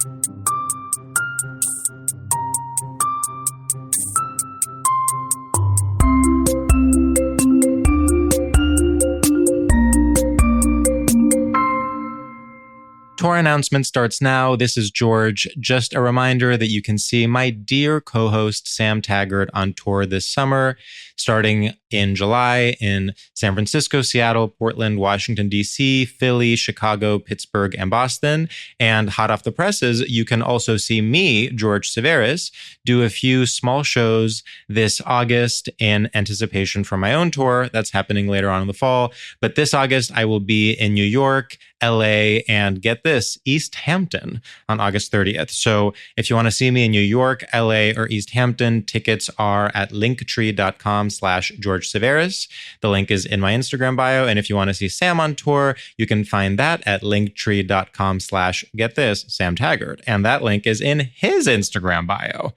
Tour announcement starts now. This is George. Just a reminder that you can see my dear co-host Sam Taggart on tour this summer, starting in July in San Francisco, Seattle, Portland, Washington, D.C., Philly, Chicago, Pittsburgh, and Boston. And hot off the presses, you can also see me, George Civeris, do a few small shows this August in anticipation for my own tour that's happening later on in the fall. But this August, I will be in New York, LA, and get this, East Hampton on August 30th. So if you want to see me in New York, LA, or East Hampton, tickets are at linktree.com/George Civeris. The link is in my Instagram bio. And if you want to see Sam on tour, you can find that at linktree.com/get this, Sam Taggart. And that link is in his Instagram bio.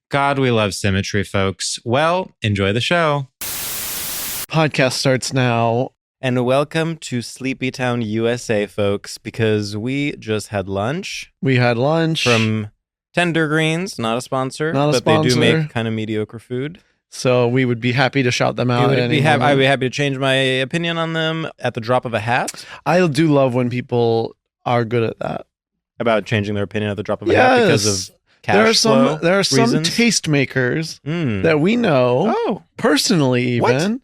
God, we love symmetry, folks. Well, enjoy the show. Podcast starts now. And welcome to Sleepy Town, USA, folks, because we just had lunch. We had lunch. From Tender Greens, not a sponsor. Not a but sponsor. They do make kind of mediocre food. So we would be happy to shout them out. I'd be happy to change my opinion on them at the drop of a hat. I do love when people are good at that. About changing their opinion at the drop of a hat because of cash flow There are some reasons? tastemakers that we know, personally even,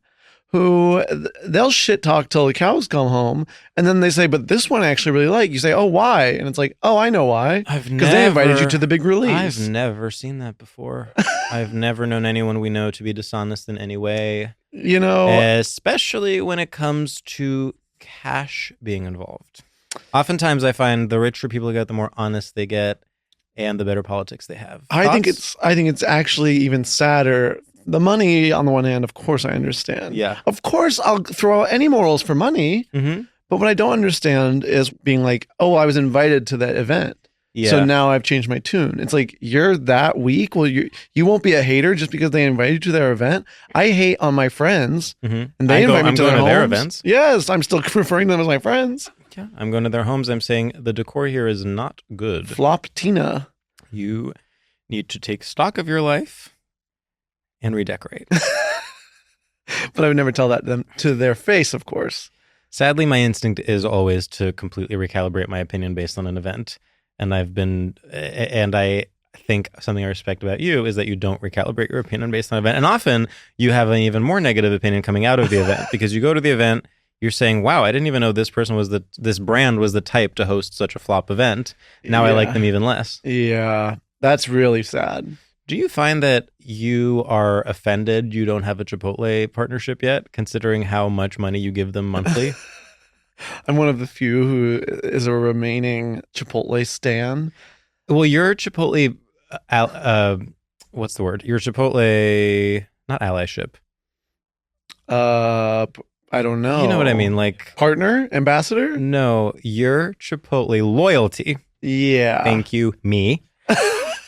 who they'll shit talk till the cows come home, and then they say, but this one I actually really like. You say, oh, why? And it's like, oh, I know why. Because they invited you to the big release. I've never seen that before. I've never known anyone we know to be dishonest in any way. You know, especially when it comes to cash being involved. Oftentimes I find the richer people get, the more honest they get, and the better politics they have. I think it's actually even sadder. The money, on the one hand, of course, I understand. Yeah. Of course, I'll throw out any morals for money. Mm-hmm. But what I don't understand is being like, oh, I was invited to that event. Yeah. So now I've changed my tune. It's like, you're that weak? Well, you won't be a hater just because they invited you to their event? I hate on my friends, and they invite me to their events. Yes, I'm still referring to them as my friends. Yeah, I'm going to their homes. I'm saying the decor here is not good. Flop Tina. You need to take stock of your life and redecorate. But I would never tell that to their face, of course. Sadly, my instinct is always to completely recalibrate my opinion based on an event. And I think something I respect about you is that you don't recalibrate your opinion based on an event. And often you have an even more negative opinion coming out of the event because you go to the event, you're saying, wow, I didn't even know this brand was the type to host such a flop event. Now I like them even less. Yeah, that's really sad. Do you find that you are offended you don't have a Chipotle partnership yet, considering how much money you give them monthly? I'm one of the few who is a remaining Chipotle stan. Well, your Chipotle, what's the word? Your Chipotle, not allyship. I don't know. You know what I mean? Like partner, ambassador? No, your Chipotle loyalty. Yeah. Thank you, me.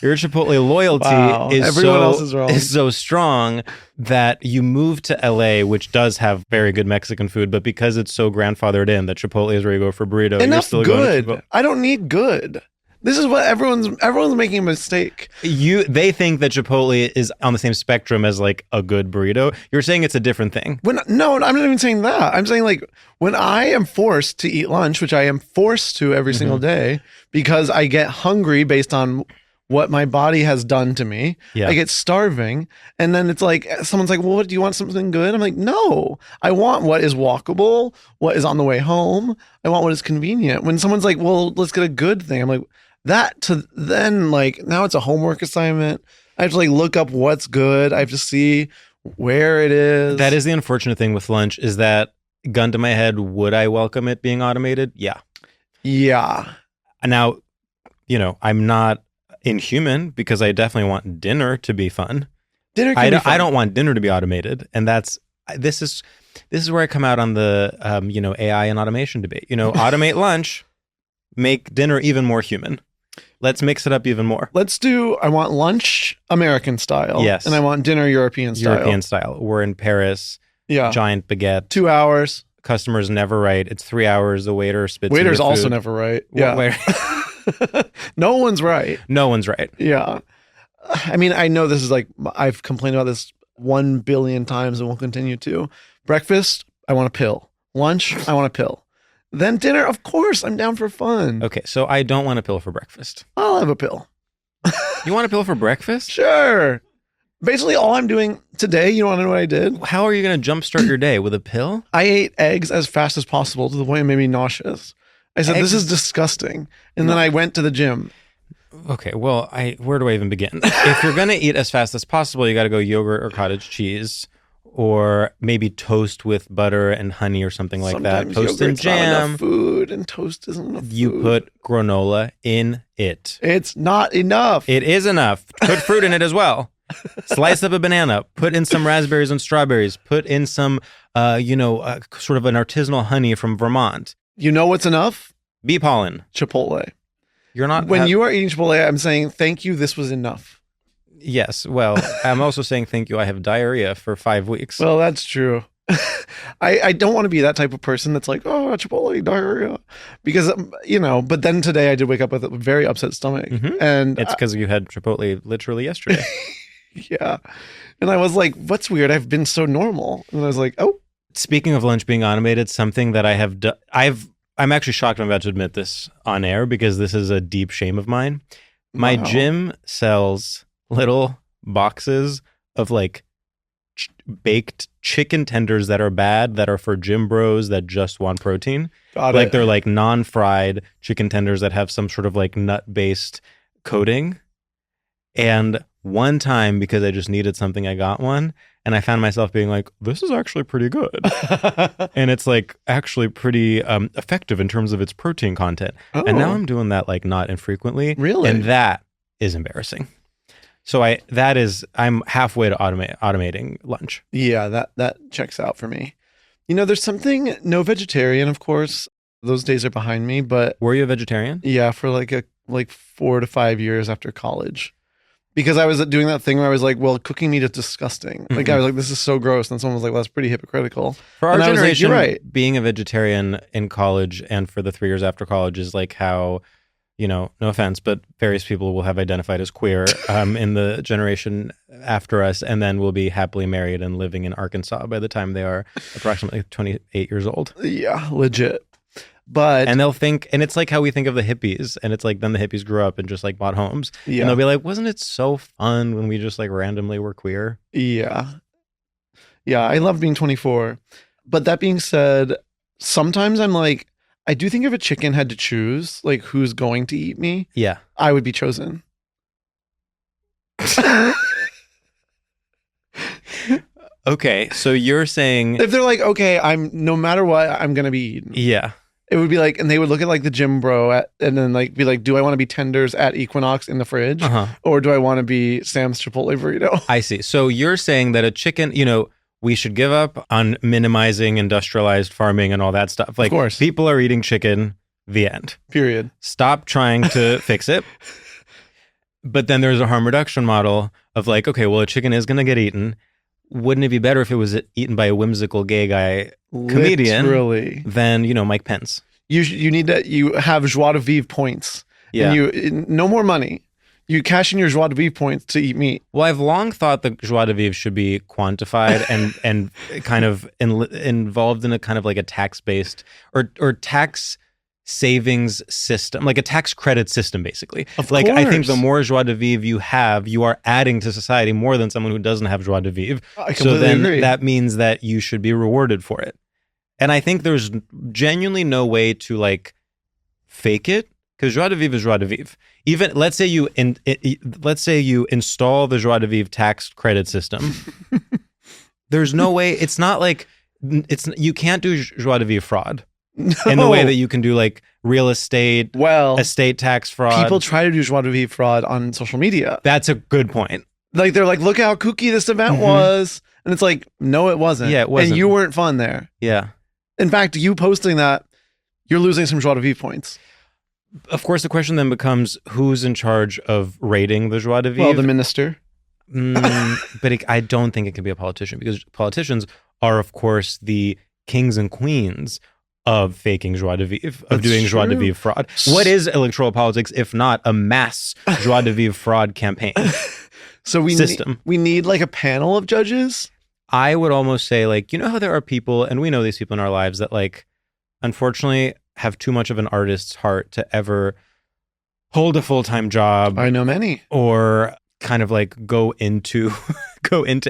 Your Chipotle loyalty is so strong that you moved to LA, which does have very good Mexican food, but because it's so grandfathered in that Chipotle is where you go for burrito, enough you're still good. Going to I don't need good. This is what everyone's making a mistake. They think that Chipotle is on the same spectrum as like a good burrito. You're saying it's a different thing. No, I'm not even saying that. I'm saying like when I am forced to eat lunch, which I am forced to every single day because I get hungry based on what my body has done to me. Yeah. I get starving. And then it's like, someone's like, well, what, do you want something good? I'm like, no, I want what is walkable, what is on the way home. I want what is convenient. When someone's like, well, let's get a good thing. I'm like, that to then like, now it's a homework assignment. I have to like look up what's good. I have to see where it is. That is the unfortunate thing with lunch is that, gun to my head, would I welcome it being automated? Yeah. Yeah. Now, I'm not inhuman because I definitely want dinner to be fun. I don't want dinner to be automated, and this is where I come out on the AI and automation debate. Automate lunch, make dinner even more human. Let's mix it up even more. I want lunch American style. Yes. And I want dinner European style. We're in Paris. Yeah. Giant baguette. 2 hours. Customer's never right. It's 3 hours. The waiter spits in your Waiter's food. also never right. Yeah. No one's right. No one's right. Yeah. I mean, I know this is like, I've complained about this 1 billion times and will continue to. Breakfast, I want a pill. Lunch, I want a pill. Then dinner, of course, I'm down for fun. Okay, so I don't want a pill for breakfast. I'll have a pill. You want a pill for breakfast? Sure. Basically, all I'm doing today, you want to know what I did? How are you going to jumpstart your day? With a pill? I ate eggs as fast as possible to the point it made me nauseous. I said, this is disgusting. And then I went to the gym. Okay, well, where do I even begin? If you're going to eat as fast as possible, you got to go yogurt or cottage cheese, or maybe toast with butter and honey or something like Sometimes that. Toast and jam. Not enough food, and toast isn't enough You food. put granola in it. It's not enough. It is enough. Put fruit in it as well. Slice up a banana. Put in some raspberries and strawberries. Put in some, sort of an artisanal honey from Vermont. You know what's enough? Bee pollen. Chipotle. You're not. When you are eating Chipotle, I'm saying, thank you, this was enough. Yes. Well, I'm also saying thank you. I have diarrhea for 5 weeks. Well, that's true. I don't want to be that type of person that's like, oh, Chipotle, diarrhea. Because, but then today I did wake up with a very upset stomach. Mm-hmm. And it's because you had Chipotle literally yesterday. Yeah. And I was like, what's weird? I've been so normal. And I was like, oh. Speaking of lunch being automated, something that I have done, I'm actually shocked I'm about to admit this on air because this is a deep shame of mine. My gym sells little boxes of like baked chicken tenders that are bad, that are for gym bros that just want protein. They're like non-fried chicken tenders that have some sort of like nut-based coating. And one time, because I just needed something, I got one, and I found myself being like, this is actually pretty good. And it's like actually pretty effective in terms of its protein content. Oh. And now I'm doing that like not infrequently. Really? And that is embarrassing. So I'm halfway to automating lunch. Yeah, that checks out for me. There's something, no vegetarian, of course. Those days are behind me, but... Were you a vegetarian? Yeah, for like 4 to 5 years after college. Because I was doing that thing where I was like, well, cooking meat is disgusting. Mm-hmm. Like I was like, this is so gross. And someone was like, well, that's pretty hypocritical. For our generation, like, you're right. Being a vegetarian in college and for the 3 years after college is like how, no offense, but various people will have identified as queer in the generation after us, and then will be happily married and living in Arkansas by the time they are approximately 28 years old. Yeah, legit. And they'll think, and it's like how we think of the hippies, and it's like then the hippies grew up and just like bought homes. Yeah. And they'll be like, wasn't it so fun when we just like randomly were queer? Yeah. Yeah, I love being 24. But that being said, sometimes I'm like, I do think if a chicken had to choose like who's going to eat me, yeah, I would be chosen. Okay, so you're saying if they're like, okay, I'm no matter what, I'm gonna be eaten. Yeah. It would be like, and they would look at like the gym bro and then like be like, do I want to be tenders at Equinox in the fridge? Or do I want to be Sam's Chipotle burrito? I see. So you're saying that a chicken, we should give up on minimizing industrialized farming and all that stuff. Like, of course. People are eating chicken, the end. Period. Stop trying to fix it. But then there's a harm reduction model of like, okay, well, a chicken is going to get eaten. Wouldn't it be better if it was eaten by a whimsical gay guy comedian than, Mike Pence? You need to, you have joie de vivre points. Yeah. And no more money. You cash in your joie de vivre points to eat meat. Well, I've long thought that joie de vivre should be quantified and kind of involved in a kind of like a tax-based or tax savings system, like a tax credit system, basically. Of like, course. I think the more joie de vivre you have, you are adding to society more than someone who doesn't have joie de vivre. I completely agree. That means that you should be rewarded for it. And I think there's genuinely no way to like fake it, because joie de vivre is joie de vivre. Even let's say you install the joie de vivre tax credit system. There's no way. It's not like you can't do joie de vivre fraud. No. In the way that you can do like real estate, estate tax fraud. People try to do joie de vivre fraud on social media. That's a good point. Like they're like, look how kooky this event was. And it's like, no, it wasn't. Yeah, it wasn't. And you weren't fun there. Yeah. In fact, you posting that, you're losing some joie de vivre points. Of course, the question then becomes, who's in charge of rating the joie de vivre? Well, the minister. But I don't think it can be a politician, because politicians are, of course, the kings and queens of faking joie de vivre, of That's doing joie de true. vivre fraud. What is electoral politics if not a mass joie de vivre fraud campaign? So we need like a panel of judges. I would almost say, like, you know how there are people, and we know these people in our lives, that like unfortunately have too much of an artist's heart to ever hold a full-time job. I know many. Or kind of like go into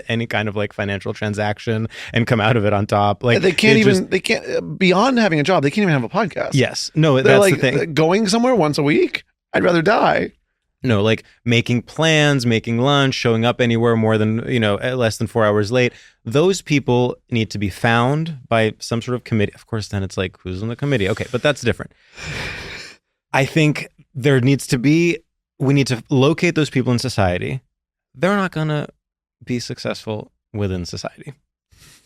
any kind of like financial transaction and come out of it on top. Like they can't beyond having a job, they can't even have a podcast. Yes. No, They're that's like the thing. Going somewhere once a week, I'd rather die. No, like making plans, making lunch, showing up anywhere more than, less than 4 hours late. Those people need to be found by some sort of committee. Of course, then it's like, who's on the committee? Okay, but that's different. I think we need to locate those people in society. They're not going to be successful within society.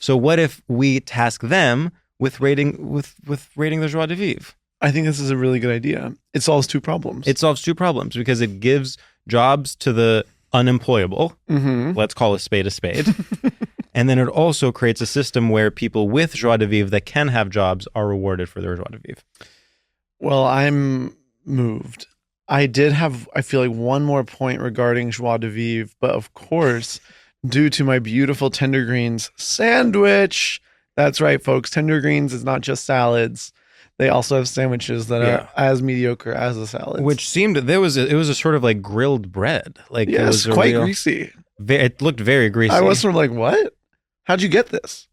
So what if we task them with rating the joie de vivre? I think this is a really good idea. It solves two problems. It solves two problems because it gives jobs to the unemployable. Mm-hmm. Let's call a spade a spade. And then it also creates a system where people with joie de vivre that can have jobs are rewarded for their joie de vivre. Well, I'm moved. I did have, I feel like, one more point regarding joie de vivre, but of course, due to my beautiful tender greens sandwich. That's right, folks. Tender greens is not just salads. They also have sandwiches that are as mediocre as the salads. Which seemed, it was a sort of like grilled bread. Like yes, it was quite greasy. It looked very greasy. I was sort of like, what? How'd you get this?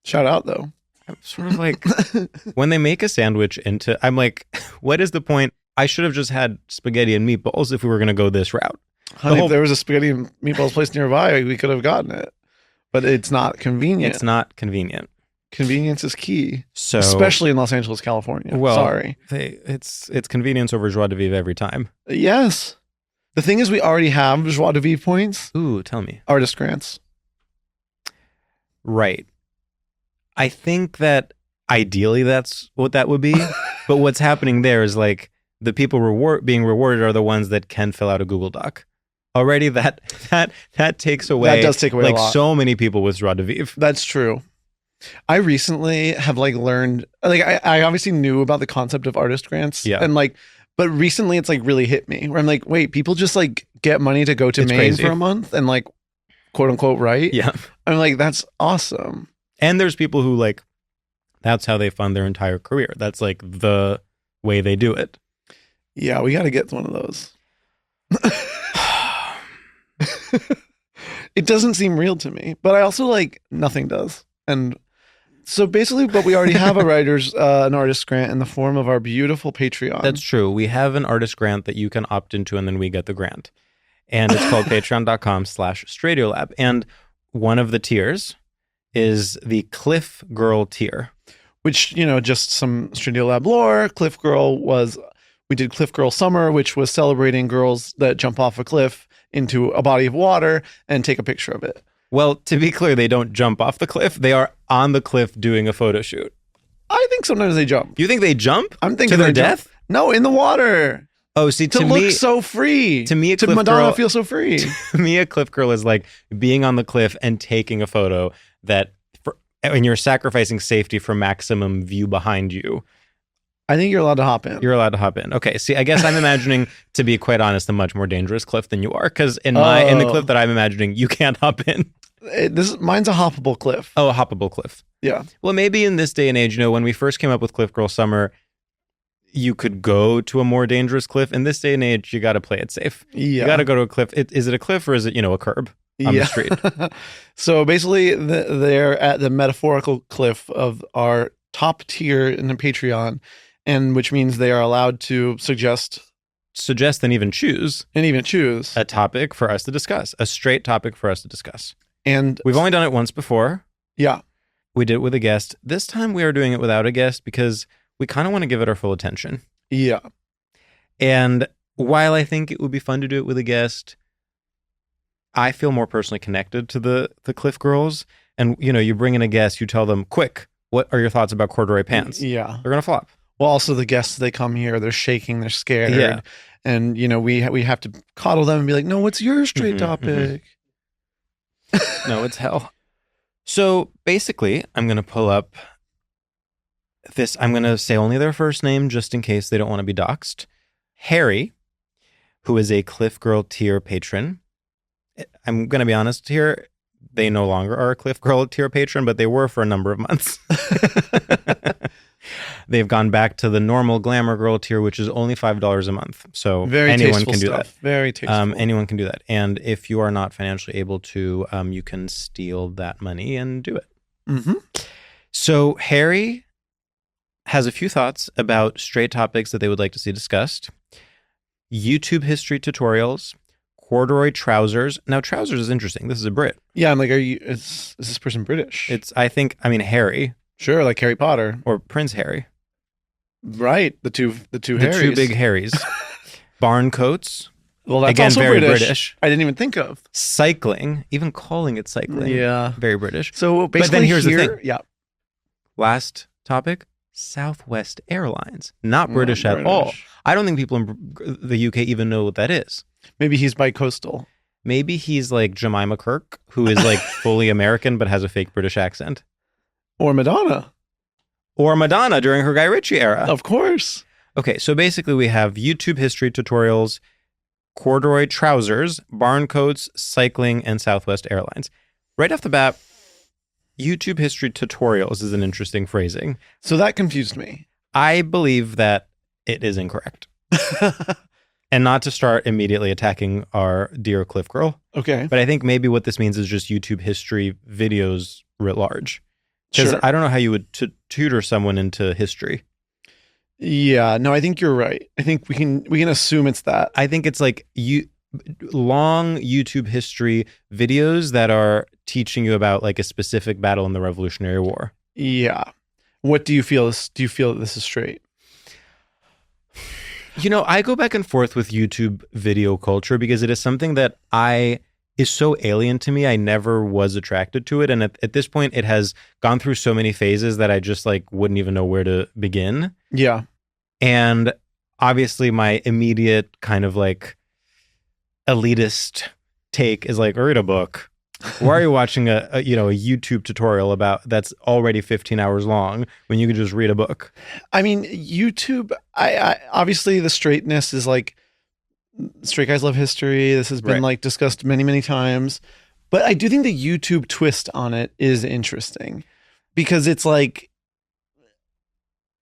Shout out though. I'm sort of like, when they make a sandwich into, I'm like, what is the point? I should have just had spaghetti and meatballs if we were going to go this route. Honey, if there was a spaghetti and meatballs place nearby, we could have gotten it. But it's not convenient. It's not convenient. Convenience is key. So, especially in Los Angeles, California. Well, sorry. It's convenience over joie de vivre every time. Yes. The thing is, we already have joie de vivre points. Ooh, tell me. Artist grants. Right. I think that ideally that's what that would be. But what's happening there is like the people being rewarded are the ones that can fill out a Google Doc. Already that takes away. That does take away like a lot. So many people with joie de vivre. That's true. I recently have like learned, like I obviously knew about the concept of artist grants. Yeah. And like, but recently it's like really hit me where I'm like, wait, people just like get money to go to Maine crazy. for a month and like quote unquote write. Yeah. I'm like, that's awesome. And there's people who like, that's how they fund their entire career. That's like the way they do it. Yeah, we got to get one of those. It doesn't seem real to me, but I also like nothing does. And so basically, but we already have an artist grant in the form of our beautiful Patreon. That's true. We have an artist grant that you can opt into and then we get the grant. And it's called patreon.com/StraightioLab. And one of the tiers is the Cliff Girl tier. Which, just some StraightioLab lore. We did Cliff Girl Summer, which was celebrating girls that jump off a cliff into a body of water and take a picture of it. Well, to be clear, they don't jump off the cliff. They are on the cliff doing a photo shoot. I think sometimes they jump. You think they jump? I'm thinking to their death? No, in the water. Oh, see, to look so free. To me, to Madonna feel so free. To me, a cliff girl is like being on the cliff and taking a photo and you're sacrificing safety for maximum view behind you. I think you're allowed to hop in. You're allowed to hop in. Okay. See, I guess I'm imagining, to be quite honest, a much more dangerous cliff than you are. Because in the cliff that I'm imagining, you can't hop in. Mine's a hoppable cliff. Oh, a hoppable cliff. Yeah. Well, maybe in this day and age, when we first came up with Cliff Girl Summer, you could go to a more dangerous cliff. In this day and age, you got to play it safe. Yeah. You got to go to a cliff. Is it a cliff or is it, a curb on the street? So basically, they're at the metaphorical cliff of our top tier in the Patreon, and which means they are allowed to suggest and even choose a topic for us to discuss, a straight topic for us to discuss. And we've only done it once before. Yeah. We did it with a guest. This time we are doing it without a guest because we kind of want to give it our full attention. Yeah. And while I think it would be fun to do it with a guest, I feel more personally connected to the Cliff Girls. And, you bring in a guest, you tell them, quick, what are your thoughts about corduroy pants? Yeah. They're going to flop. Well, also the guests, they come here, they're shaking, they're scared. Yeah. And, we have to coddle them and be like, no, what's your straight topic? No, it's hell. So basically, I'm going to pull up this, I'm going to say only their first name just in case they don't want to be doxxed. Harry, who is a Cliff Girl tier patron. I'm going to be honest here. They no longer are a Cliff Girl tier patron, but they were for a number of months. They've gone back to the normal Glamour Girl tier, which is only $5 a month. So very anyone can do stuff. that. Very tasteful. Anyone can do that. And if you are not financially able to, you can steal that money and do it. Mm-hmm. So Harry has a few thoughts about straight topics that they would like to see discussed. YouTube history tutorials, corduroy trousers. Now, trousers is interesting. This is a Brit. Yeah, I'm like, is this person British? Harry. Sure, like Harry Potter. Or Prince Harry. Right, the two Harrys. The two big Harrys. Barn coats. Well, that's again, also very British. I didn't even think of. Cycling, even calling it cycling. Yeah. Very British. So basically, but then here's the thing. Yeah. Last topic, Southwest Airlines. Not British at all. I don't think people in the UK even know what that is. Maybe he's bi-coastal. Maybe he's like Jemima Kirk, who is like fully American but has a fake British accent. Or Madonna. Or Madonna during her Guy Ritchie era. Of course. Okay, so basically we have YouTube history tutorials, corduroy trousers, barn coats, cycling, and Southwest Airlines. Right off the bat, YouTube history tutorials is an interesting phrasing. So that confused me. I believe that it is incorrect. And not to start immediately attacking our dear Cliff Girl. Okay. But I think maybe what this means is just YouTube history videos writ large. Because Sure. I don't know how you would tutor someone into history. Yeah, no, I think you're right. I think we can assume it's that. I think it's like long YouTube history videos that are teaching you about like a specific battle in the Revolutionary War. Yeah. What do you feel? Do you feel that this is straight? You know, I go back and forth with YouTube video culture because it is something that is so alien to me. I never was attracted to it. And at this point, it has gone through so many phases that I just like wouldn't even know where to begin. Yeah. And obviously my immediate kind of like elitist take is like, read a book. Why are you watching a YouTube tutorial that's already 15 hours long when you could just read a book? I mean, YouTube, I obviously the straightness is like, straight guys love history. This has been like discussed many, many times. But I do think the YouTube twist on it is interesting because it's like,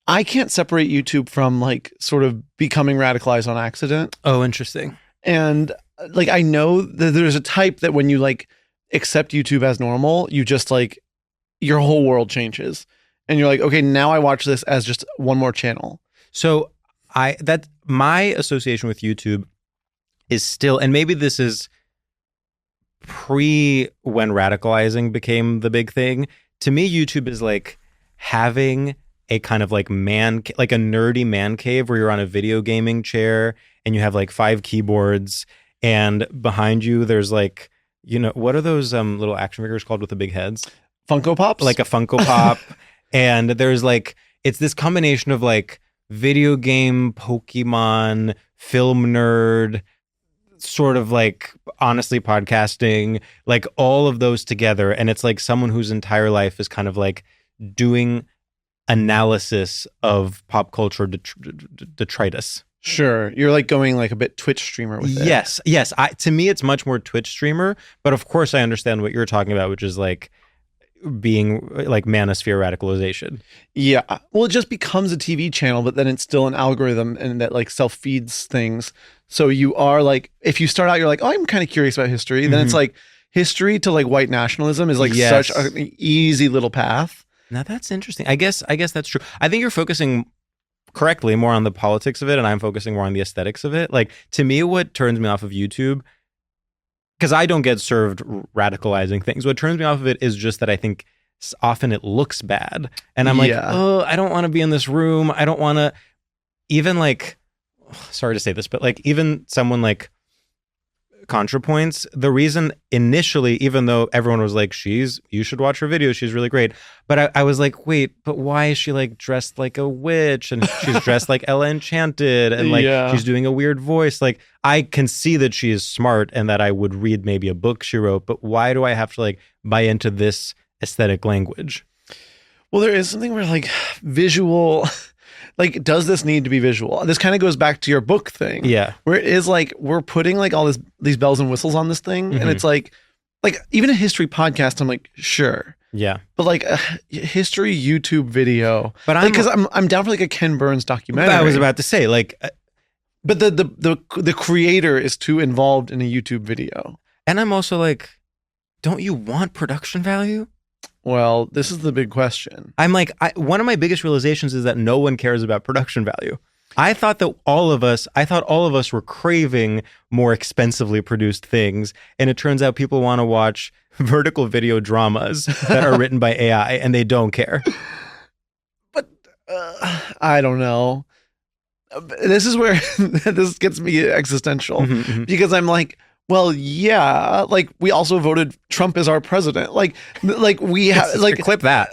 I can't separate YouTube from like sort of becoming radicalized on accident. Oh, interesting. And like, I know that there's a type that when you like accept YouTube as normal, you just like, your whole world changes. And you're like, okay, now I watch this as just one more channel. So my association with YouTube is still, and maybe this is pre when radicalizing became the big thing. To me, YouTube is like having a kind of like like a nerdy man cave where you're on a video gaming chair and you have like 5 keyboards and behind you there's like, what are those little action figures called with the big heads? Funko Pops? Like a Funko Pop. And there's like, it's this combination of like video game, Pokemon, film nerd, sort of like honestly podcasting, like all of those together. And it's like someone whose entire life is kind of like doing analysis of pop culture detritus. Sure. You're like going like a bit Twitch streamer with it. Yes. To me, it's much more Twitch streamer. But of course, I understand what you're talking about, which is like being like manosphere radicalization. Yeah. Well, it just becomes a TV channel, but then it's still an algorithm and that like self-feeds things. So you are like, if you start out, you're like, oh, I'm kind of curious about history. Then it's like history to like white nationalism is like such an easy little path. Now that's interesting. I guess that's true. I think you're focusing correctly more on the politics of it, and I'm focusing more on the aesthetics of it. Like to me, what turns me off of YouTube, because I don't get served radicalizing things, what turns me off of it is just that I think often it looks bad. And I'm like, oh, I don't want to be in this room. I don't want to even like, sorry to say this, but like even someone like ContraPoints, the reason initially, even though everyone was like, you should watch her video, she's really great. But I was like, wait, but why is she like dressed like a witch and she's dressed like Ella Enchanted and like she's doing a weird voice? Like I can see that she is smart and that I would read maybe a book she wrote, but why do I have to like buy into this aesthetic language? Well, there is something where like visual, like, does this need to be visual? This kind of goes back to your book thing. Yeah. Where it is like, we're putting like all these bells and whistles on this thing. And it's like even a history podcast, I'm like, sure. Yeah. But like a history YouTube video. But because I'm down for like a Ken Burns documentary. I was about to say, like, but the creator is too involved in a YouTube video. And I'm also like, don't you want production value? Well, this is the big question. I'm like, one of my biggest realizations is that no one cares about production value. I thought all of us were craving more expensively produced things. And it turns out people want to watch vertical video dramas that are written by AI and they don't care. But I don't know. This is where this gets me existential because I'm like, well, yeah, like we also voted Trump as our president. Like we have like clip that.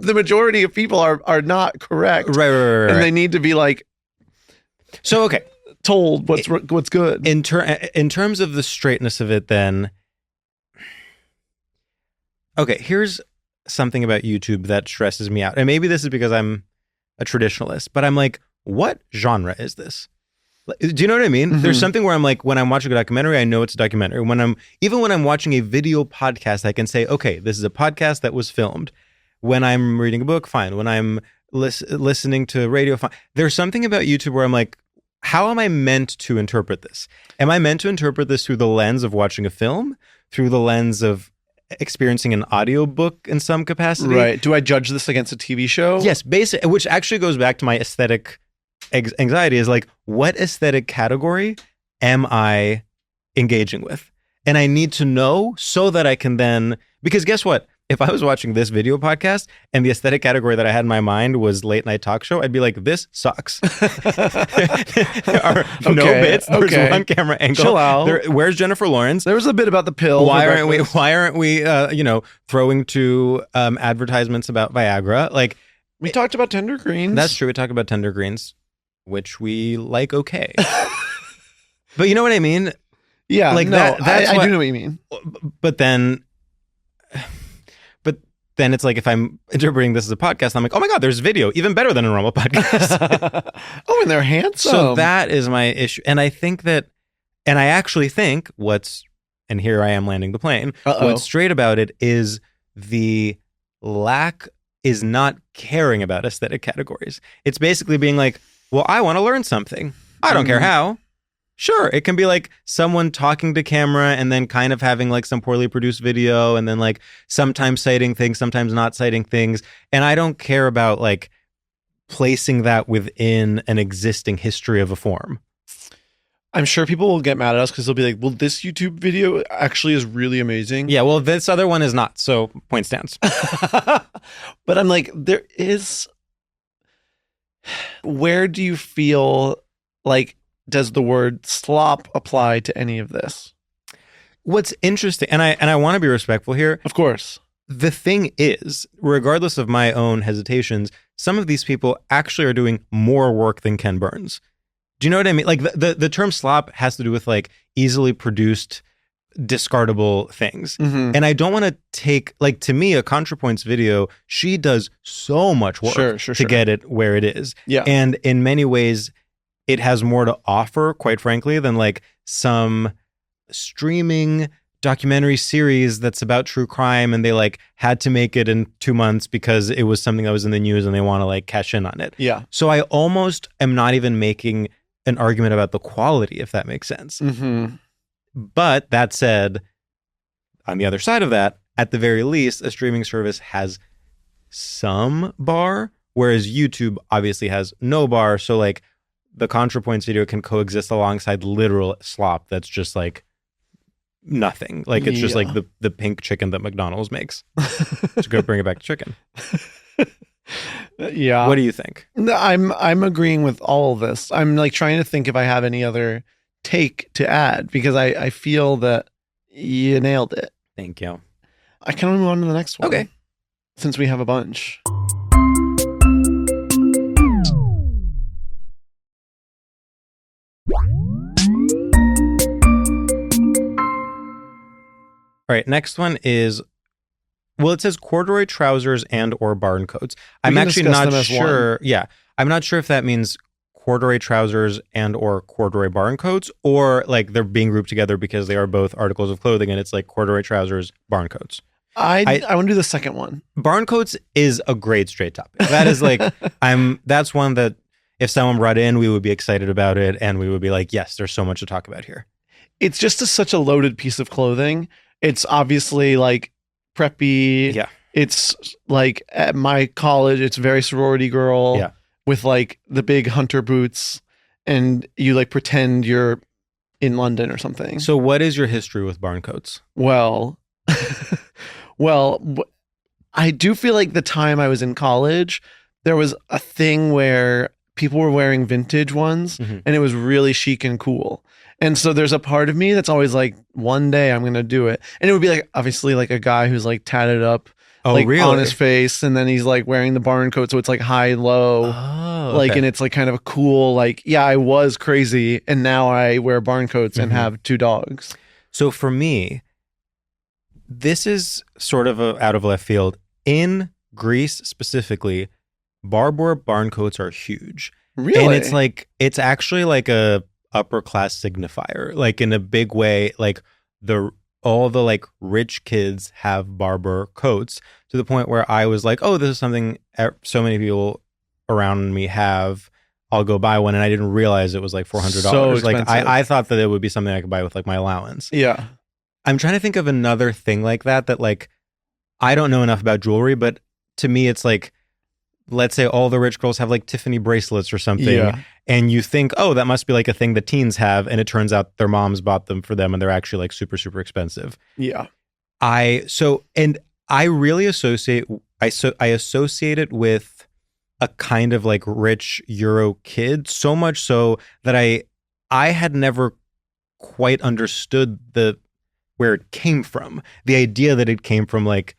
the majority of people are not correct. Right. And they need to be like, so, okay, told what's good. In terms of the straightness of it, then, okay, here's something about YouTube that stresses me out. And maybe this is because I'm a traditionalist, but I'm like, what genre is this? Do you know what I mean? There's something where I'm like, when I'm watching a documentary, I know it's a documentary. When I'm watching a video podcast, I can say, okay, this is a podcast that was filmed. When I'm reading a book, fine. When I'm listening to radio, fine. There's something about YouTube where I'm like, how am I meant to interpret this? Am I meant to interpret this through the lens of watching a film? Through the lens of experiencing an audiobook in some capacity? Right. Do I judge this against a TV show? Yes, which actually goes back to my aesthetic anxiety is like, what aesthetic category am I engaging with? And I need to know so that I can then, because guess what? If I was watching this video podcast and the aesthetic category that I had in my mind was late night talk show, I'd be like, this sucks. There are no bits. There's one camera angle. Chill out. Where's Jennifer Lawrence? There was a bit about the pill. Why aren't we throwing to advertisements about Viagra? Like, we talked about tender greens. That's true. We talked about tender greens, which we like. Okay. But you know what I mean? Yeah. Like no, I do know what you mean. But then it's like, if I'm interpreting this as a podcast, I'm like, oh my God, there's video, even better than a normal podcast. Oh, and they're handsome. So that is my issue. And I think that, and I actually think and here I am landing the plane, what's straight about it is the lack is not caring about aesthetic categories. It's basically being like, well, I want to learn something. I don't care how. Sure, it can be like someone talking to camera and then kind of having like some poorly produced video and then like sometimes citing things, sometimes not citing things. And I don't care about like placing that within an existing history of a form. I'm sure people will get mad at us because they'll be like, well, this YouTube video actually is really amazing. Yeah, well, this other one is not. So point stands. But I'm like, where do you feel like, does the word slop apply to any of this? What's interesting, and I want to be respectful here. Of course. The thing is, regardless of my own hesitations, some of these people actually are doing more work than Ken Burns. Do you know what I mean? Like the term slop has to do with like easily produced, discardable things. And I don't want to take, like, to me, a ContraPoints video, she does so much work to get it where it is. Yeah. And in many ways, it has more to offer, quite frankly, than like some streaming documentary series that's about true crime and they like had to make it in 2 months because it was something that was in the news and they want to like cash in on it. Yeah. So I almost am not even making an argument about the quality, if that makes sense. But that said, on the other side of that, at the very least, a streaming service has some bar, whereas YouTube obviously has no bar. So like, the ContraPoints video can coexist alongside literal slop that's just like nothing. Like it's just like the pink chicken that McDonald's makes. To go bring it back to chicken. Yeah. What do you think? I'm agreeing with all of this. I'm like trying to think if I have any other take to add because I feel that you nailed it. Thank you. I can move on to the next one. Okay. Since we have a bunch. All right, next one is Well, it says corduroy trousers and or barn coats. I'm actually discuss not them as sure. one. Yeah. I'm not sure if that means corduroy trousers and or corduroy barn coats, or like they're being grouped together because they are both articles of clothing and it's like corduroy trousers, barn coats. I want to do the second one. Barn coats is a great straight topic. That is like, that's one that if someone brought in, we would be excited about it. And we would be like, yes, there's so much to talk about here. It's just such a loaded piece of clothing. It's obviously like preppy. Yeah. It's like at my college, it's very sorority girl. Yeah. With like the big hunter boots, and you like pretend you're in London or something. So what is your history with barn coats? Well, I do feel like the time I was in college, there was a thing where people were wearing vintage ones and it was really chic and cool. And so there's a part of me that's always like, one day I'm going to do it. And it would be like, obviously like a guy who's like tatted up like really? on his face. And then he's like wearing the barn coat. So it's like high, low, like, and it's like kind of a cool, like, yeah, I was crazy. And now I wear barn coats and have 2 dogs. So for me, this is sort of out of left field. In Greece specifically, Barbour barn coats are huge. Really? And it's like, it's actually like a upper class signifier, like in a big way, like all the like rich kids have Barbour coats, to the point where I was like, oh, this is something so many people around me have. I'll go buy one. And I didn't realize it was like $400. So like I thought that it would be something I could buy with like my allowance. Yeah. I'm trying to think of another thing like that like, I don't know enough about jewelry, but to me, it's like, let's say all the rich girls have like Tiffany bracelets or something. Yeah. And you think, oh, that must be like a thing that teens have. And it turns out their moms bought them for them and they're actually like super, super expensive. Yeah. I really associate it with a kind of like rich Euro kid, so much so that I had never quite understood where it came from. The idea that it came from like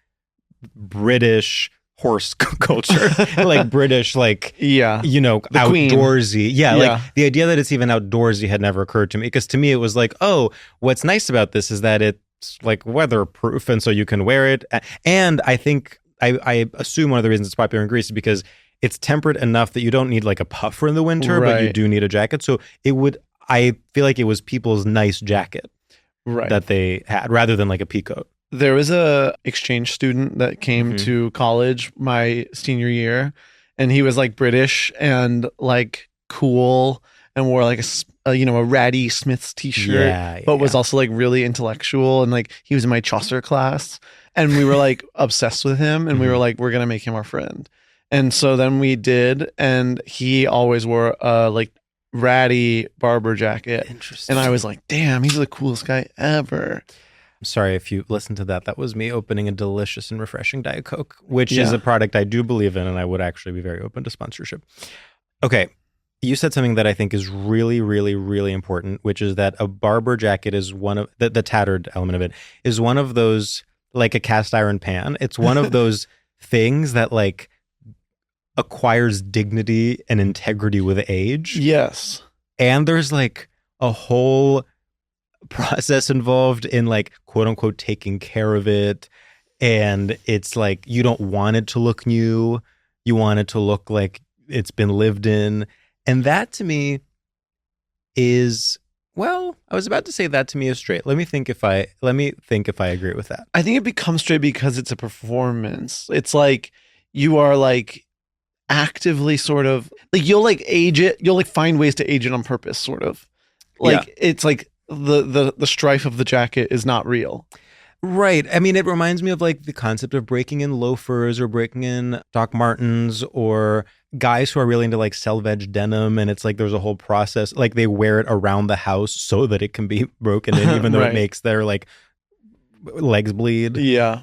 British horse culture, like British, like, outdoorsy. Like the idea that it's even outdoorsy had never occurred to me, because to me it was like, oh, what's nice about this is that it's like weatherproof and so you can wear it. And I think I assume one of the reasons it's popular in Greece is because it's tempered enough that you don't need like a puffer in the winter, but you do need a jacket. So I feel like it was people's nice jacket that they had rather than like a peacoat. There was a exchange student that came to college my senior year, and he was like British and like cool and wore like a Ratty Smith's t-shirt, but was also like really intellectual, and like he was in my Chaucer class, and we were like obsessed with him, and we were like, we're gonna make him our friend. And so then we did, and he always wore a like ratty Barbour jacket. Interesting. And I was like, damn, he's the coolest guy ever. Sorry if you listened to that. That was me opening a delicious and refreshing Diet Coke, which is a product I do believe in, and I would actually be very open to sponsorship. Okay. You said something that I think is really, really, really important, which is that a Barbour jacket is one of the tattered element of it is one of those, like a cast iron pan. It's one of those things that like acquires dignity and integrity with age. Yes. And there's like a whole process involved in like quote unquote taking care of it. And it's like, you don't want it to look new. You want it to look like it's been lived in. And that to me is, well, I was about to say that to me is straight. Let me think if I agree with that. I think it becomes straight because it's a performance. It's like you are like actively sort of like, you'll like age it, you'll like find ways to age it on purpose, sort of. Like it's like the strife of the jacket is not real. Right. I mean, it reminds me of like the concept of breaking in loafers or breaking in Doc Martens, or guys who are really into like selvage denim. And it's like there's a whole process, like they wear it around the house so that it can be broken in, even though it makes their like legs bleed. Yeah.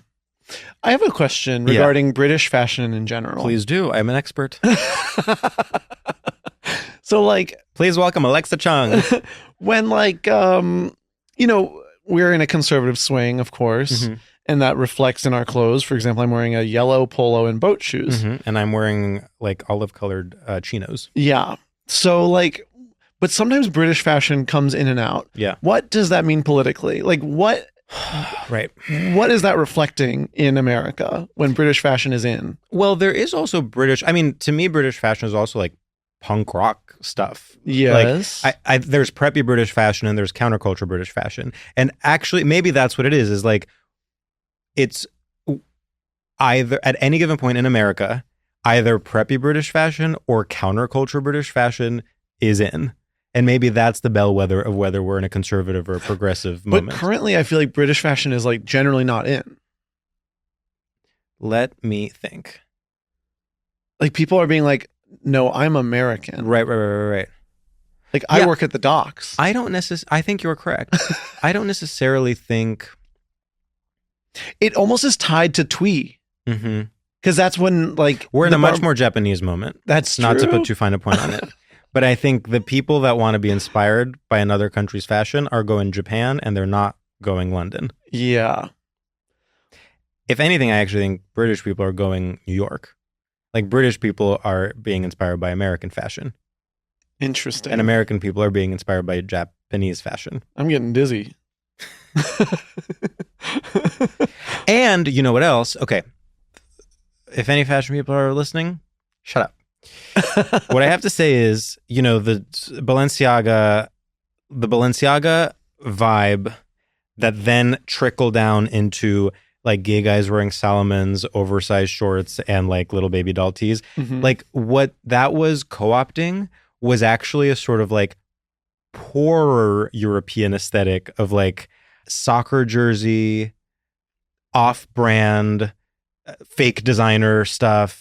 I have a question regarding British fashion in general. Please do. I'm an expert. So like, please welcome Alexa Chung. When like, we're in a conservative swing, of course, and that reflects in our clothes. For example, I'm wearing a yellow polo and boat shoes. And I'm wearing like olive colored chinos. Yeah. So like, but sometimes British fashion comes in and out. Yeah. What does that mean politically? Like what Right. What is that reflecting in America when British fashion is in? Well, there is also British. I mean, to me, British fashion is also like punk rock stuff. Yes. Like there's preppy British fashion and there's counterculture British fashion. And actually, maybe that's what it is like it's either at any given point in America, either preppy British fashion or counterculture British fashion is in. And maybe that's the bellwether of whether we're in a conservative or a progressive moment. But currently, I feel like British fashion is like generally not in. Let me think. Like people are being like, no, I'm American. Right. Like I work at the docks. I think you're correct. I don't necessarily think. It almost is tied to twee. Mm-hmm. Because that's when like. We're in a much more Japanese moment. That's not true. To put too fine a point on it. But I think the people that want to be inspired by another country's fashion are going Japan and they're not going London. Yeah. If anything, I actually think British people are going New York. Like British people are being inspired by American fashion. Interesting. And American people are being inspired by Japanese fashion. I'm getting dizzy. And you know what else? Okay. If any fashion people are listening, shut up. What I have to say is, the Balenciaga vibe that then trickled down into like gay guys wearing Salomons, oversized shorts, and like little baby doll tees. Mm-hmm. Like what that was co-opting was actually a sort of like poorer European aesthetic of like soccer jersey, off-brand, fake designer stuff,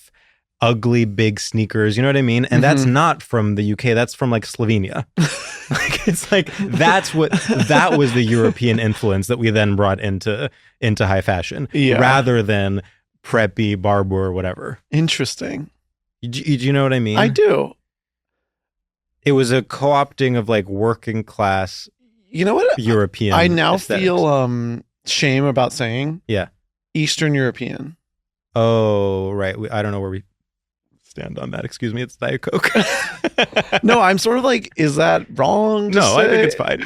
ugly big sneakers, you know what I mean? And that's not from the UK, that's from like Slovenia. Like it's like that was the European influence that we then brought into high fashion, rather than preppy Barbour or whatever. Interesting. Do you know what I mean? I do. It was a co-opting of like working class, European. I now aesthetics. feel shame about saying Eastern European. Oh, right. I don't know where we stand on that. Excuse me. It's Diet Coke. No, I'm sort of like, is that wrong? No, I think it's fine.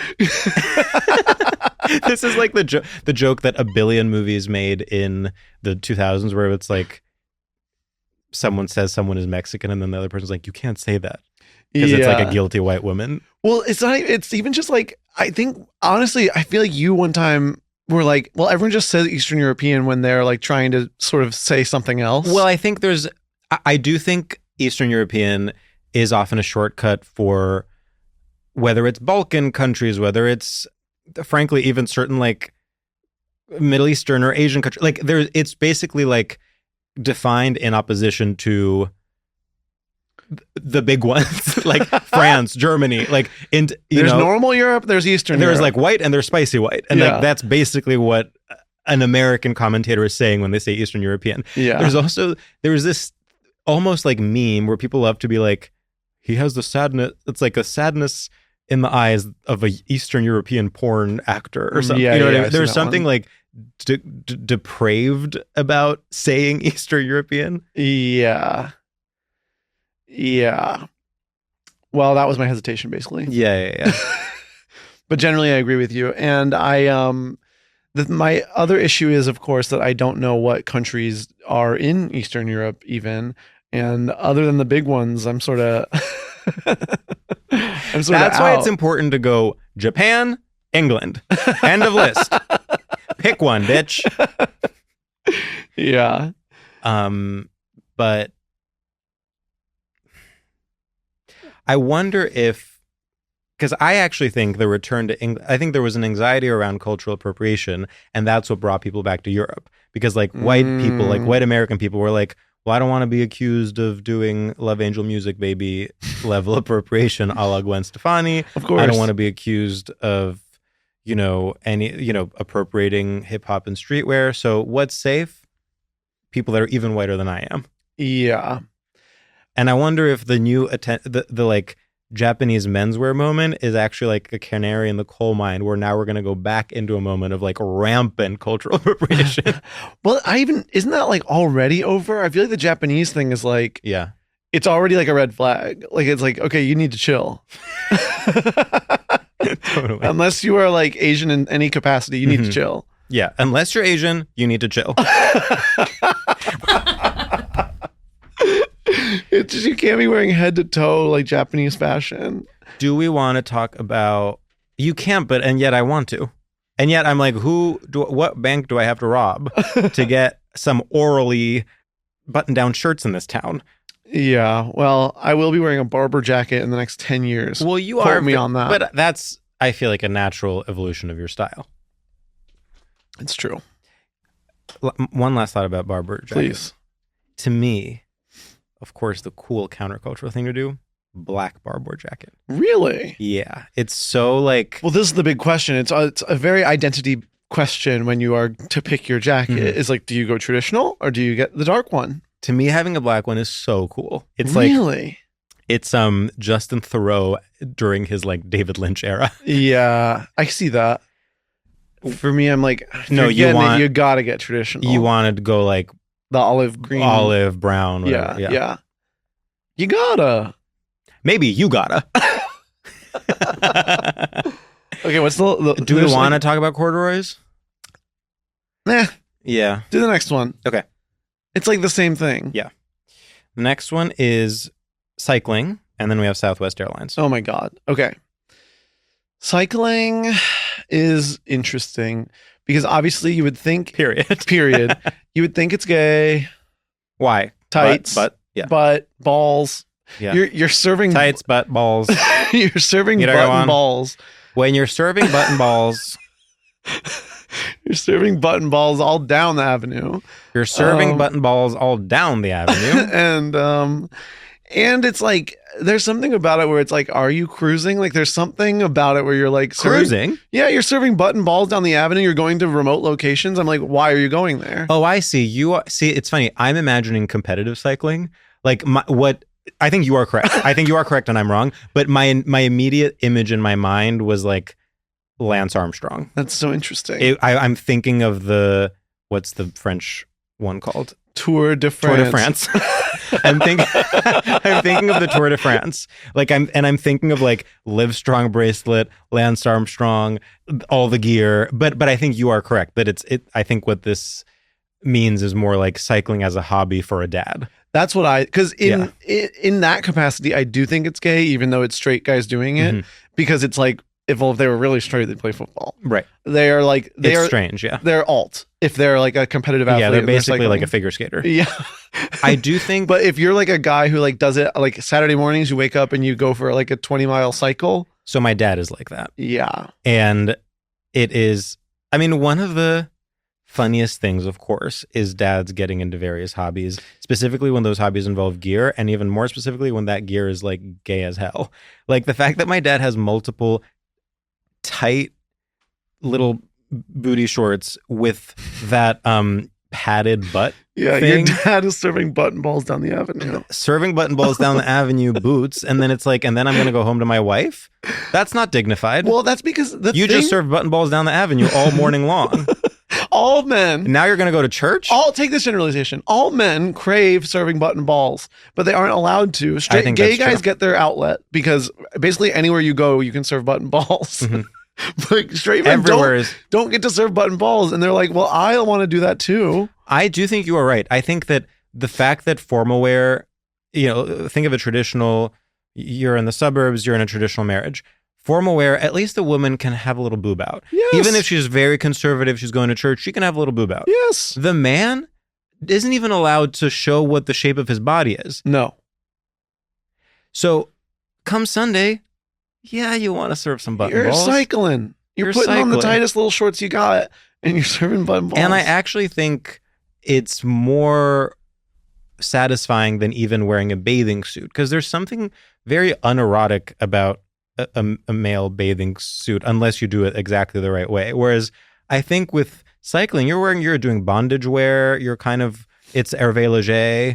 This is like the joke that a billion movies made in the 2000s where it's like someone says someone is Mexican and then the other person's like, you can't say that because it's like a guilty white woman. Well, it's even just like, I think, honestly, I feel like you one time were like, well, everyone just says Eastern European when they're like trying to sort of say something else. Well, I do think Eastern European is often a shortcut for whether it's Balkan countries, whether it's frankly even certain like Middle Eastern or Asian countries. Like it's basically like defined in opposition to the big ones like France, Germany, like there's normal Europe, there's Eastern There's Europe. like white and there's spicy white. And like that's basically what an American commentator is saying when they say Eastern European. Yeah. There was this almost like meme where people love to be like, he has the sadness. It's like a sadness in the eyes of a Eastern European porn actor or something. You know what I mean? There's something like depraved about saying Eastern European. Yeah. Well, that was my hesitation, basically. Yeah. But generally, I agree with you. And my other issue is, of course, that I don't know what countries are in Eastern Europe even. And other than the big ones, I'm sort of That's why it's important to go Japan, England. End of list. Pick one, bitch. Yeah. But I wonder if, because I actually think the return to England, I think there was an anxiety around cultural appropriation, and that's what brought people back to Europe. Because like white people, like white American people were like, well, I don't want to be accused of doing Love Angel Music Baby level appropriation a la Gwen Stefani. Of course. I don't want to be accused of, appropriating hip hop and streetwear. So what's safe? People that are even whiter than I am. Yeah. And I wonder if the new the like Japanese menswear moment is actually like a canary in the coal mine where now we're going to go back into a moment of like rampant cultural appropriation. Well, isn't that like already over? I feel like the Japanese thing is like, it's already like a red flag. Like, it's like, okay, you need to chill. Totally. Unless you are like Asian in any capacity, you need to chill. Yeah. Unless you're Asian, you need to chill. It's just, you can't be wearing head to toe like Japanese fashion. Do we want to talk about, you can't, but, and yet I want to. And yet I'm like, what bank do I have to rob to get some orally button-down shirts in this town? Yeah, well, I will be wearing a barber jacket in the next 10 years. Well, you Quote are me on that. But that's, I feel like, a natural evolution of your style. It's true. One last thought about barber jackets. Please. To me, of course, the cool countercultural thing to do, black barber jacket. Really? Yeah. It's so like... Well, this is the big question. It's a very identity question when you are to pick your jacket. Is like, do you go traditional or do you get the dark one? To me, having a black one is so cool. It's really? Like... It's Justin Theroux during his like David Lynch era. Yeah, I see that. For me, I'm like, no, you gotta get traditional. You wanted to go like the olive green, olive brown. Whatever. Yeah. You gotta. Maybe you gotta. Okay, what's the do we want to talk about corduroys? Nah. Yeah. Do the next one. Okay. It's like the same thing. Yeah. The next one is cycling, and then we have Southwest Airlines. Oh my God. Okay. Cycling is interesting because obviously you would think... Period. You would think it's gay. Why? Tights. But yeah. Butt, balls. Yeah. You're serving... Tights, butt, balls. You're serving butt and balls. When you're serving butt and balls... You're serving butt and balls all down the avenue. You're serving butt and balls all down the avenue. And it's like, there's something about it where it's like, are you cruising? Like, there's something about it where you're like... Cruising? Yeah, you're serving butt and balls down the avenue. You're going to remote locations. I'm like, why are you going there? Oh, I see. See, it's funny. I'm imagining competitive cycling. Like, I think you are correct. I think you are correct and I'm wrong. But my immediate image in my mind was like Lance Armstrong. That's so interesting. I'm thinking of what's the French one called? Tour de France. I'm thinking of the Tour de France. Like I'm thinking of like Live Strong bracelet, Lance Armstrong, all the gear. But I think you are correct that I think what this means is more like cycling as a hobby for a dad. That's what because in that capacity, I do think it's gay, even though it's straight guys doing it, because it's like, if they were really straight, they'd play football. Right. They are like... It's strange, yeah. They're alt. If they're like a competitive athlete. Yeah, they're basically like a figure skater. Yeah. I do think... But if you're like a guy who like does it like Saturday mornings, you wake up and you go for like a 20-mile cycle. So my dad is like that. Yeah. And it is... I mean, one of the funniest things, of course, is dads getting into various hobbies, specifically when those hobbies involve gear, and even more specifically when that gear is like gay as hell. Like the fact that my dad has multiple... tight little booty shorts with that padded butt thing. Your dad is serving butt and balls down the avenue. Serving butt and balls down the avenue boots, and then it's like, and then I'm gonna go home to my wife? That's not dignified. Well, that's because just served butt and balls down the avenue all morning long. All men. Now you're going to go to church? Take this generalization. All men crave serving butt and balls, but they aren't allowed to. Gay guys get their outlet because basically anywhere you go, you can serve butt and balls. Mm-hmm. Like straight men don't get to serve butt and balls. And they're like, well, I want to do that too. I do think you are right. I think that the fact that formal wear, think of a traditional, you're in the suburbs, you're in a traditional marriage. Formal wear, at least the woman can have a little boob out. Yes. Even if she's very conservative, she's going to church, she can have a little boob out. Yes. The man isn't even allowed to show what the shape of his body is. No. So come Sunday, you want to serve some butt and balls. You're cycling. You're putting on the tightest little shorts you got, and you're serving butt and balls. And I actually think it's more satisfying than even wearing a bathing suit, because there's something very unerotic about a male bathing suit unless you do it exactly the right way. Whereas I think with cycling, you're doing bondage wear. You're kind of, it's Hervé Leger.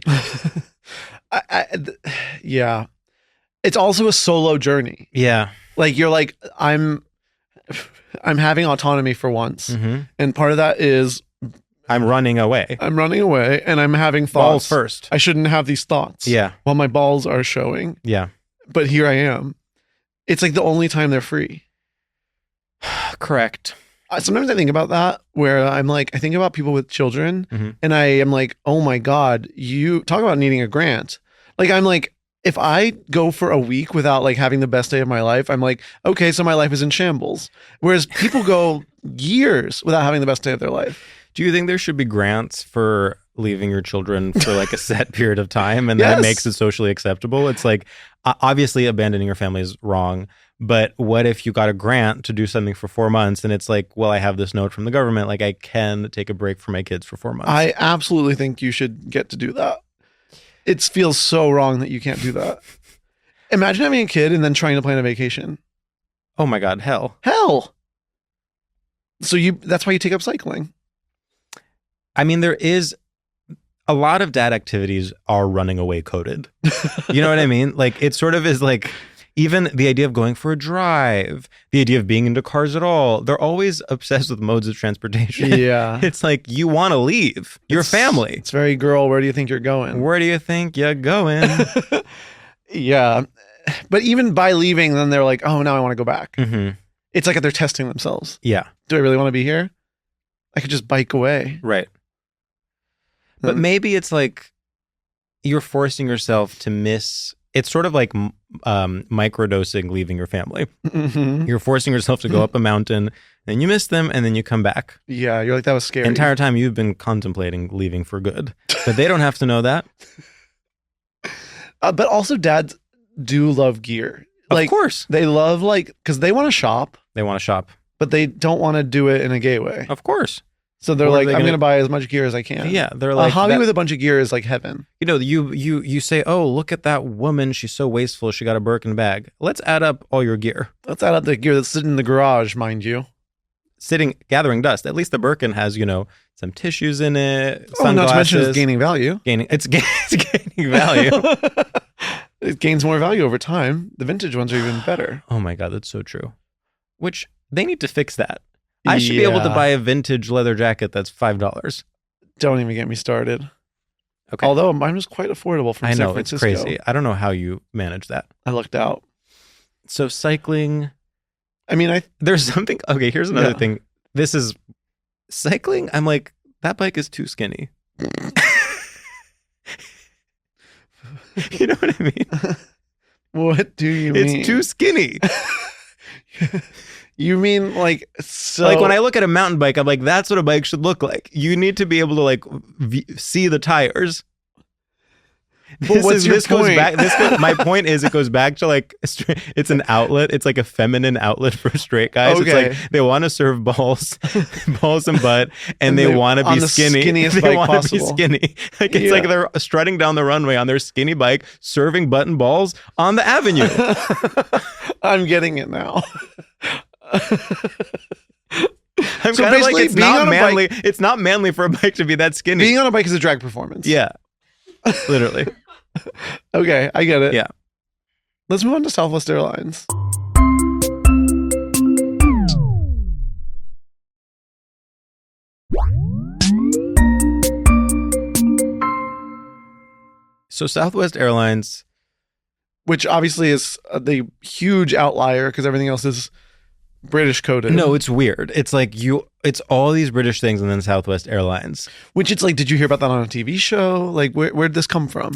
Yeah. It's also a solo journey. Yeah. Like you're like, I'm having autonomy for once. Mm-hmm. And part of that is I'm running away and I'm having thoughts. Balls first. I shouldn't have these thoughts. Yeah. While my balls are showing. Yeah. But here I am. It's like the only time they're free. Correct. Sometimes I think about that where I'm like, I think about people with children Mhm. and I am like, oh my God, you talk about needing a grant. Like, I'm like, if I go for a week without like having the best day of my life, I'm like, okay, so my life is in shambles. Whereas people go years without having the best day of their life. Do you think there should be grants for leaving your children for like a set period of time and Yes. that makes it socially acceptable? It's like, obviously abandoning your family is wrong, but what if you got a grant to do something for 4 months and it's like, well, I have this note from the government, like I can take a break for my kids for 4 months. I absolutely think you should get to do that. It feels so wrong that you can't do that. Imagine having a kid and then trying to plan a vacation. Oh my God, hell. So that's why you take up cycling. I mean, there is a lot of dad activities are running away coded. You know what I mean? Like it sort of is like, even the idea of going for a drive, the idea of being into cars at all, they're always obsessed with modes of transportation. Yeah. It's like, you want to leave your family. It's very girl, where do you think you're going? Where do you think you're going? Yeah. But even by leaving, then they're like, oh, now I want to go back. Mm-hmm. It's like they're testing themselves. Yeah. Do I really want to be here? I could just bike away. Right. But maybe it's like you're forcing yourself to miss. It's sort of like microdosing leaving your family. Mm-hmm. You're forcing yourself to go up a mountain and you miss them and then you come back. Yeah, you're like, that was scary. The entire time you've been contemplating leaving for good. But they don't have to know that. But also dads do love gear. Like, of course. They love because they want to shop. They want to shop. But they don't want to do it in a gay way. Of course. So they're like, I'm going to buy as much gear as I can. Yeah, they're like, a hobby with a bunch of gear is like heaven. You know, you say, oh, look at that woman. She's so wasteful. She got a Birkin bag. Let's add up all your gear. Let's add up the gear that's sitting in the garage, mind you. Gathering dust. At least the Birkin has, some tissues in it. Oh, not to mention it's gaining value. It's gaining value. It gains more value over time. The vintage ones are even better. Oh my God, that's so true. Which they need to fix that. I should be able to buy a vintage leather jacket that's $5. Don't even get me started. Okay. Although mine was quite affordable from San Francisco. It's crazy. I don't know how you manage that. I lucked out. So cycling. I mean, there's something. Okay, here's another thing. This is cycling. I'm like, that bike is too skinny. You know what I mean? What do you mean? It's too skinny. You mean like so? Like when I look at a mountain bike, I'm like, that's what a bike should look like. You need to be able to like see the tires. But what's your point? My point is, it goes back to like, it's an outlet. It's like a feminine outlet for straight guys. Okay. It's like they want to serve balls and butt, and they want to be skinny. They want to be skinny. Like it's like they're strutting down the runway on their skinny bike, serving butt and balls on the avenue. I'm getting it now. I'm so kind of like, it's not manly. It's not manly for a bike to be that skinny. Being on a bike is a drag performance. Yeah. Literally. Okay, I get it. Yeah. Let's move on to Southwest Airlines. So Southwest Airlines, which obviously is the huge outlier because everything else is British coded. No, it's weird. It's like it's all these British things and then Southwest Airlines. Which it's like, did you hear about that on a TV show? Like, where'd this come from?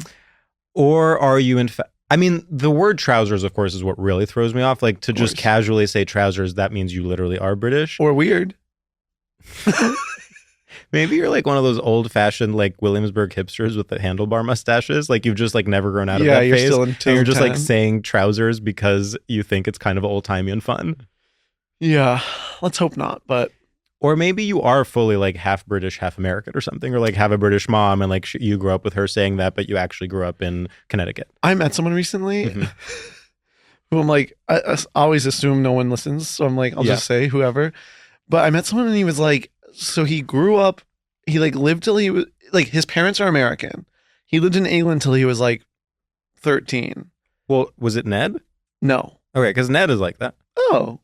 Or are you in fact? I mean, the word trousers, of course, is what really throws me off. Like to just casually say trousers, that means you literally are British. Or weird. Maybe you're like one of those old-fashioned like Williamsburg hipsters with the handlebar mustaches. Like you've just like never grown out of that phase. Still and you're just like saying trousers because you think it's kind of old-timey and fun. Yeah, let's hope not. But or maybe you are fully like half British, half American or something, or like have a British mom and like you grew up with her saying that, but you actually grew up in Connecticut. I met someone recently who I'm like, I always assume no one listens. So I'm like, I'll just say whoever. But I met someone and he was like, so he grew up, he like lived till he was like, his parents are American. He lived in England till he was like 13. Well, was it Ned? No. Okay, because Ned is like that. Oh.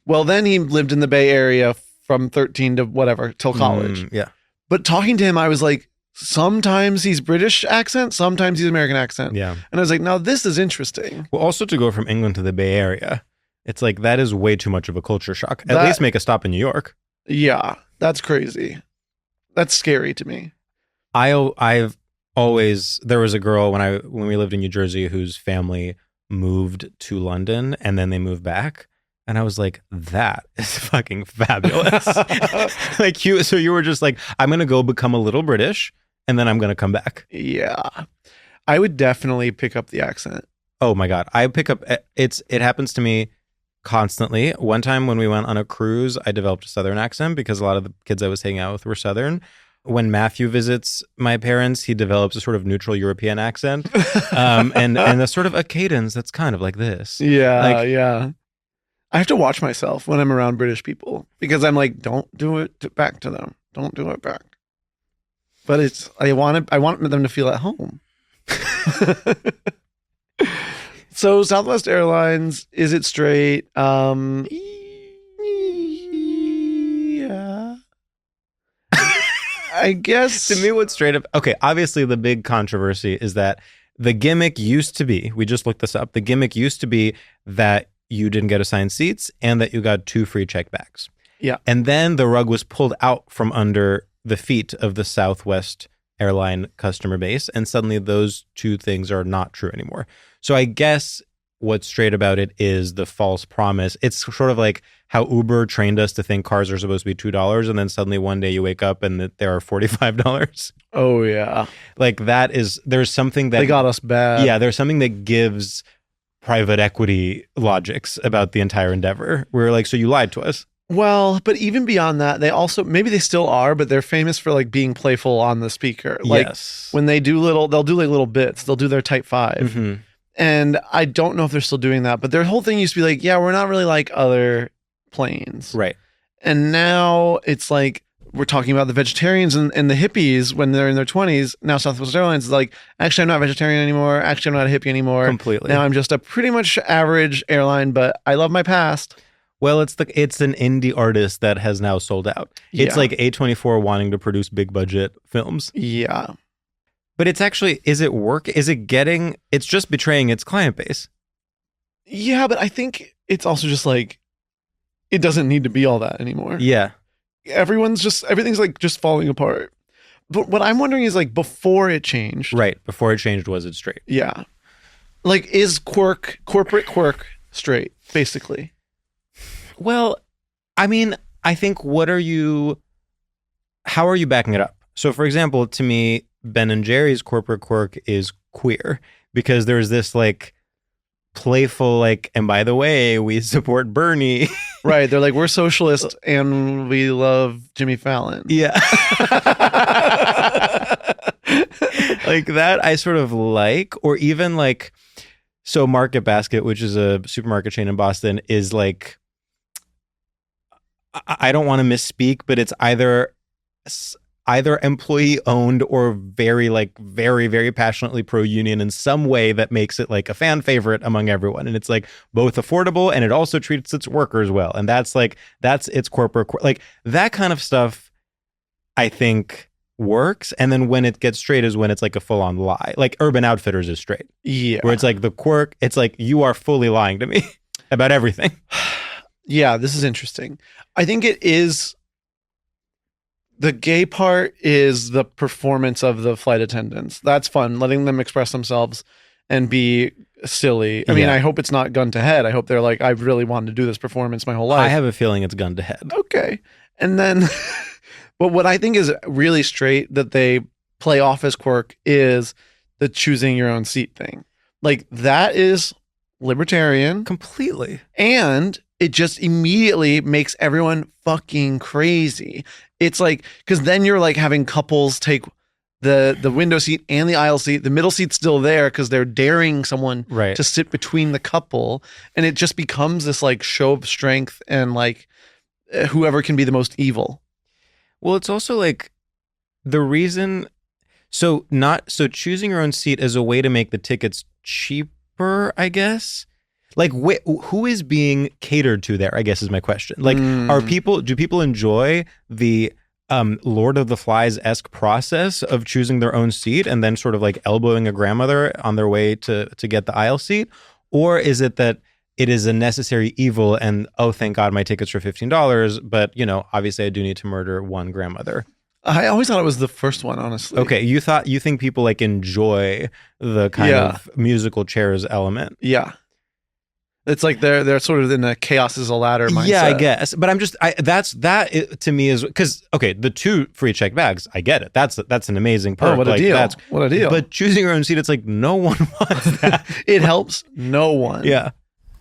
Well, then he lived in the Bay Area from 13 to whatever, till college. Yeah. But talking to him, I was like, sometimes he's British accent, sometimes he's American accent. Yeah. And I was like, now this is interesting. Well, also to go from England to the Bay Area It's like, that is way too much of a culture shock. At least make a stop in New York. Yeah, that's crazy. That's scary to me. I've always, there was a girl when we lived in New Jersey whose family moved to London and then they moved back. And I was like, that is fucking fabulous. Like so you were just like, I'm going to go become a little British and then I'm going to come back. Yeah. I would definitely pick up the accent. Oh my God. I pick up, it happens to me constantly. One time when we went on a cruise, I developed a Southern accent because a lot of the kids I was hanging out with were Southern. When Matthew visits my parents, he develops a sort of neutral European accent, and a sort of a cadence that's kind of like this. Yeah, yeah. I have to watch myself when I'm around British people because I'm like, don't do it back to them. Don't do it back. But I want them to feel at home. So Southwest Airlines, is it straight? Yeah. I guess. To me, what's straight up... Okay, obviously the big controversy is that the gimmick used to be, we just looked this up, the gimmick used to be that you didn't get assigned seats and that you got 2 free check bags. Yeah. And then the rug was pulled out from under the feet of the Southwest airline customer base, and suddenly those 2 things are not true anymore. So I guess what's straight about it is the false promise. It's sort of like how Uber trained us to think cars are supposed to be $2, and then suddenly one day you wake up and there are $45. Oh yeah. Like there's something that... They got us bad. Yeah, there's something that gives private equity logics about the entire endeavor. We're like, so you lied to us. Well, but even beyond that, they also, maybe they still are, but they're famous for like being playful on the speaker. Like when they'll do like little bits. They'll do their type 5. Mm-hmm. And I don't know if they're still doing that, but their whole thing used to be like, yeah, we're not really like other planes. Right. And now it's like, we're talking about the vegetarians and the hippies when they're in their 20s. Now Southwest Airlines is like, actually, I'm not a vegetarian anymore. Actually, I'm not a hippie anymore. Completely. Now I'm just a pretty much average airline, but I love my past. Well, it's an indie artist that has now sold out. It's like A24 wanting to produce big budget films. Yeah. But it's actually, is it it's just betraying its client base. Yeah, but I think it's also just like, it doesn't need to be all that anymore. Yeah. Everything's like just falling apart. But what I'm wondering is like before it changed. Right. Before it changed, was it straight? Yeah. Like is corporate quirk straight, basically? Well, I mean, I think how are you backing it up? So for example, to me, Ben and Jerry's corporate quirk is queer because there's this like playful, like, and by the way, we support Bernie. Right. They're like, we're socialist and we love Jimmy Fallon. Yeah. Like that I sort of like, or even like, so Market Basket, which is a supermarket chain in Boston, is like, I don't want to misspeak, but it's either employee owned or very very passionately pro union in some way that makes it like a fan favorite among everyone. And it's like both affordable and it also treats its workers well. And that's its corporate, like that kind of stuff I think works. And then when it gets straight is when it's like a full on lie. Like Urban Outfitters is straight. Yeah. Where it's like the quirk, it's like you are fully lying to me about everything. Yeah, this is interesting. I think it is. The gay part is the performance of the flight attendants. That's fun, letting them express themselves and be silly. I mean, I hope it's not gun to head. I hope they're like, I've really wanted to do this performance my whole life. I have a feeling it's gun to head. Okay. And then, but what I think is really straight that they play off as quirk is the choosing your own seat thing. Like that is libertarian. Completely. And it just immediately makes everyone fucking crazy. It's like, because then you're like having couples take the window seat and the aisle seat. The middle seat's still there because they're daring someone to sit between the couple. And it just becomes this like show of strength and like whoever can be the most evil. Well, it's also like the reason. So choosing your own seat is a way to make the tickets cheaper, I guess. Like, who is being catered to there, I guess is my question. Like, do people enjoy the Lord of the Flies-esque process of choosing their own seat and then sort of like elbowing a grandmother on their way to get the aisle seat? Or is it that it is a necessary evil, and oh, thank God my tickets are $15. But obviously I do need to murder one grandmother. I always thought it was the first one, honestly. Okay, you think people like enjoy the kind of musical chairs element? Yeah. It's like they're sort of in a chaos is a ladder mindset. Yeah, I guess. But I'm just to me is because the 2 free check bags, I get it. That's an amazing perk. Oh, what a deal! What a deal! But choosing your own seat, it's like no one wants that. It helps no one. Yeah.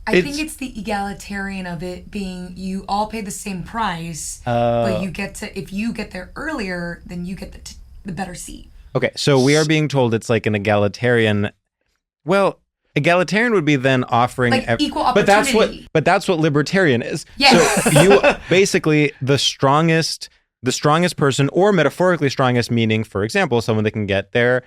I think it's the egalitarian of it being you all pay the same price, but you get to, if you get there earlier, then you get the better seat. Okay, so we are being told it's like an egalitarian. Well, egalitarian would be then offering like equal opportunity. But that's what libertarian is. Yes. So you basically the strongest person, or metaphorically strongest, meaning, for example, someone that can get there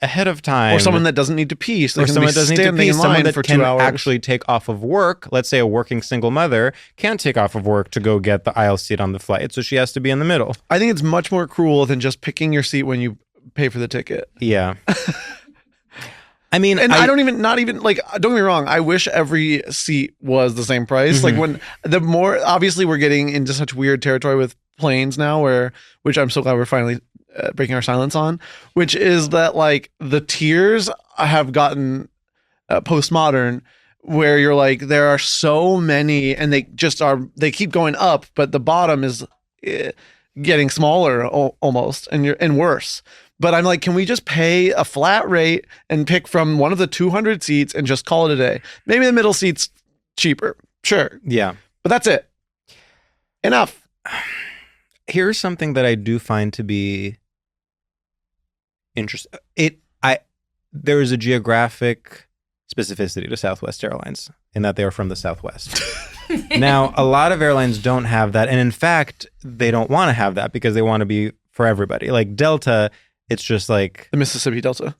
ahead of time, or someone that doesn't need to pee, so or someone that doesn't need to pee, someone that for can 2 hours. actually take off of work. Let's say a working single mother can't take off of work to go get the aisle seat on the flight, so she has to be in the middle. I think it's much more cruel than just picking your seat when you pay for the ticket. Yeah. I mean, and I don't even, not even like, don't get me wrong, I wish every seat was the same price. Mm-hmm. Like when the more, obviously we're getting into such weird territory with planes now which I'm so glad we're finally breaking our silence on, which is that like the tiers have gotten postmodern, where you're like, there are so many and they keep going up, but the bottom is getting smaller almost and worse. But I'm like, can we just pay a flat rate and pick from one of the 200 seats and just call it a day? Maybe the middle seat's cheaper. Sure. Yeah. But that's it. Enough. Here's something that I do find to be interesting. There is a geographic specificity to Southwest Airlines in that they are from the Southwest. Now, a lot of airlines don't have that. And in fact, they don't want to have that because they want to be for everybody. Like Delta, it's just like the Mississippi Delta.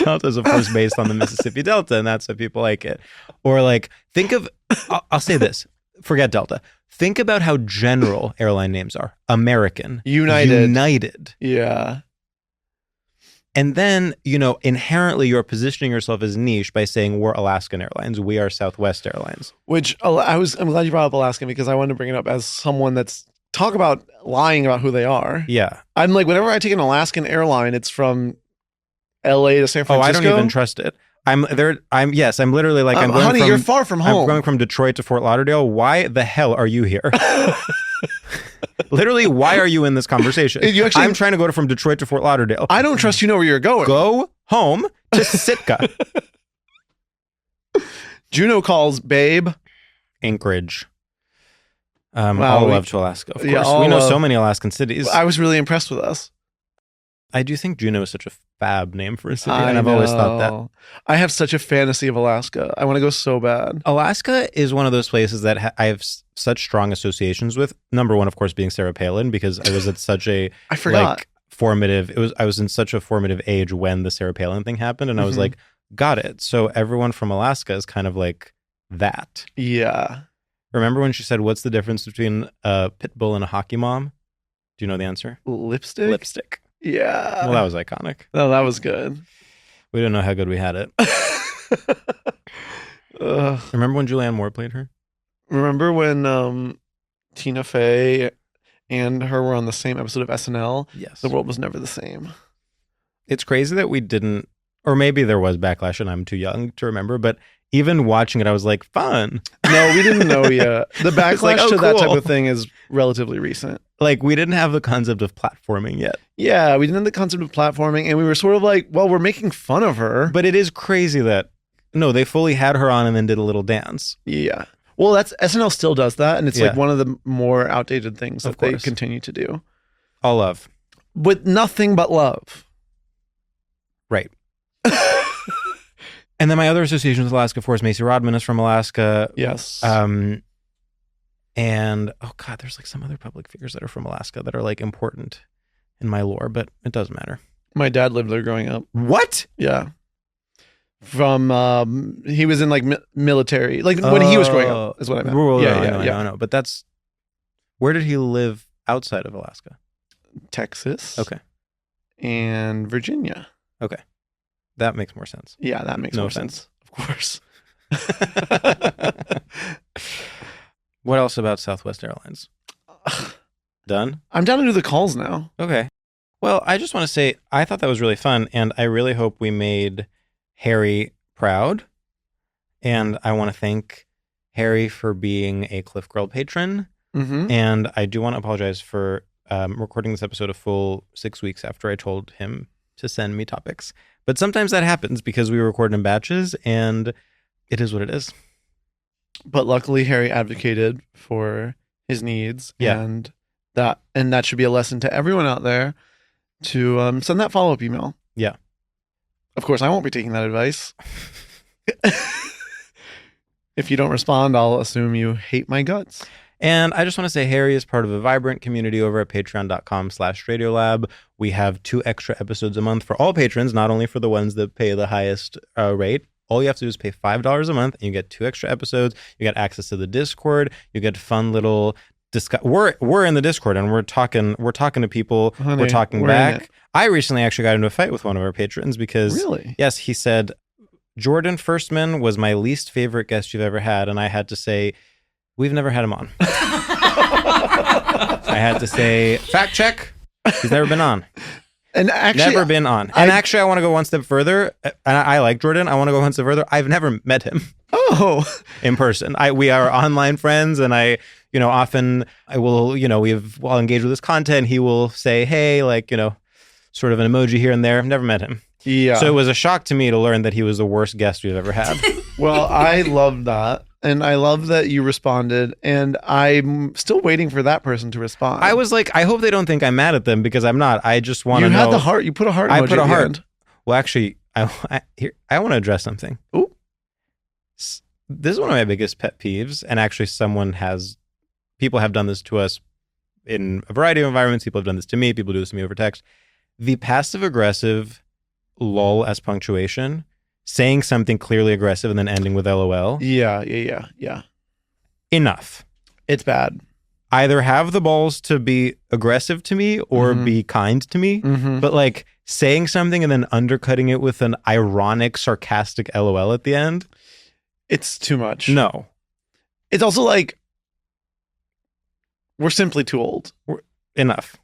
Delta is, of course, based on the Mississippi Delta, and that's why people like it. Or like, think of, I'll say this, forget Delta. Think about how general airline names are. American. United. Yeah. And then, inherently you're positioning yourself as niche by saying we're Alaskan Airlines. We are Southwest Airlines. Which I'm glad you brought up Alaskan, because I wanted to bring it up as someone that's talk about lying about who they are. Yeah. I'm like, whenever I take an Alaskan airline, it's from LA to San Francisco. Oh, I don't even trust it. I'm literally like, I'm going honey, from, you're far from home. I'm going from Detroit to Fort Lauderdale. Why the hell are you here? Literally, why are you in this conversation? I'm trying to go from Detroit to Fort Lauderdale. I don't trust you know where you're going. Go home to Sitka. Juno calls babe. Anchorage. Wow, all love to Alaska. Of course, yeah, we know so many Alaskan cities. I was really impressed with us. I do think Juneau is such a fab name for a city, and I've always thought that. I have such a fantasy of Alaska. I want to go so bad. Alaska is one of those places that I have such strong associations with. Number one, of course, being Sarah Palin, because I was at such a I forgot. Like, formative. I was in such a formative age when the Sarah Palin thing happened, and I was like, got it. So everyone from Alaska is kind of like that. Yeah. Remember when she said, "What's the difference between a pit bull and a hockey mom?" Do you know the answer? Lipstick. Lipstick. Yeah. Well, that was iconic. No, that was good. We didn't know how good we had it. Remember when Julianne Moore played her? Remember when Tina Fey and her were on the same episode of SNL? Yes. The world was never the same. It's crazy that we didn't, or maybe there was backlash and I'm too young to remember, but even watching it, I was like, fun. No, we didn't know yet. The backlash like, to that type cool. of thing is relatively recent. Like, we didn't have the concept of platforming yet. Yeah, we didn't have the concept of platforming, and we were sort of like, well, we're making fun of her. But it is crazy that, no, they fully had her on and then did a little dance. Yeah. Well, SNL still does that, and it's like one of the more outdated things that they continue to do. All love. With nothing but love. Right. And then my other association with Alaska, of course, Macy Rodman is from Alaska. Yes. And, oh God, there's like some other public figures that are from Alaska that are like important in my lore, but it doesn't matter. My dad lived there growing up. What? Yeah. From, he was in like military, like when he was growing up is what I meant. I know. But where did he live outside of Alaska? Texas. Okay. And Virginia. Okay. That makes more sense. Yeah, that makes No more offense. sense. Of course. What else about Southwest Airlines? Done? I'm down to do the calls now. Okay. Well, I just want to say I thought that was really fun, and I really hope we made Harry proud. And I want to thank Harry for being a Cliff Girl patron. Mm-hmm. And I do want to apologize for recording this episode a full 6 weeks after I told him to send me topics. But sometimes that happens because we record in batches, and it is what it is. But luckily, Harry advocated for his needs, and that should be a lesson to everyone out there to send that follow-up email. Yeah. Of course, I won't be taking that advice. If you don't respond, I'll assume you hate my guts. And I just want to say Harry is part of a vibrant community over at patreon.com/StraightioLab. We have 2 extra episodes a month for all patrons, not only for the ones that pay the highest rate. All you have to do is pay $5 a month, and you get 2 extra episodes. You get access to the Discord. You get fun little We're in the Discord, and we're talking to people. Honey, we're talking we're back. I recently actually got into a fight with one of our patrons because, really? Yes, he said Jordan Firstman was my least favorite guest you've ever had, and I had to say, we've never had him on. I had to say, fact check. He's never been on. And actually, never been on. And actually, I want to go one step further. And I like Jordan. I want to go one step further. I've never met him. Oh, in person. We are online friends, and often I will, I'll engage with his content. He will say, hey, sort of an emoji here and there. I've never met him. Yeah. So it was a shock to me to learn that he was the worst guest we've ever had. Well, I love that. And I love that you responded. And I'm still waiting for that person to respond. I was like, I hope they don't think I'm mad at them, because I'm not. I just want to know. You had the heart. You put a heart emoji I put a at the heart. end. Well, actually, I want to address something. Ooh. This is one of my biggest pet peeves. And actually, people have done this to us in a variety of environments. People have done this to me. People do this to me over text. The passive-aggressive lull as punctuation, saying something clearly aggressive and then ending with LOL. Yeah. Enough. It's bad. Either have the balls to be aggressive to me or be kind to me. Mm-hmm. But saying something and then undercutting it with an ironic, sarcastic LOL at the end. It's too much. No. It's also we're simply too old. Enough.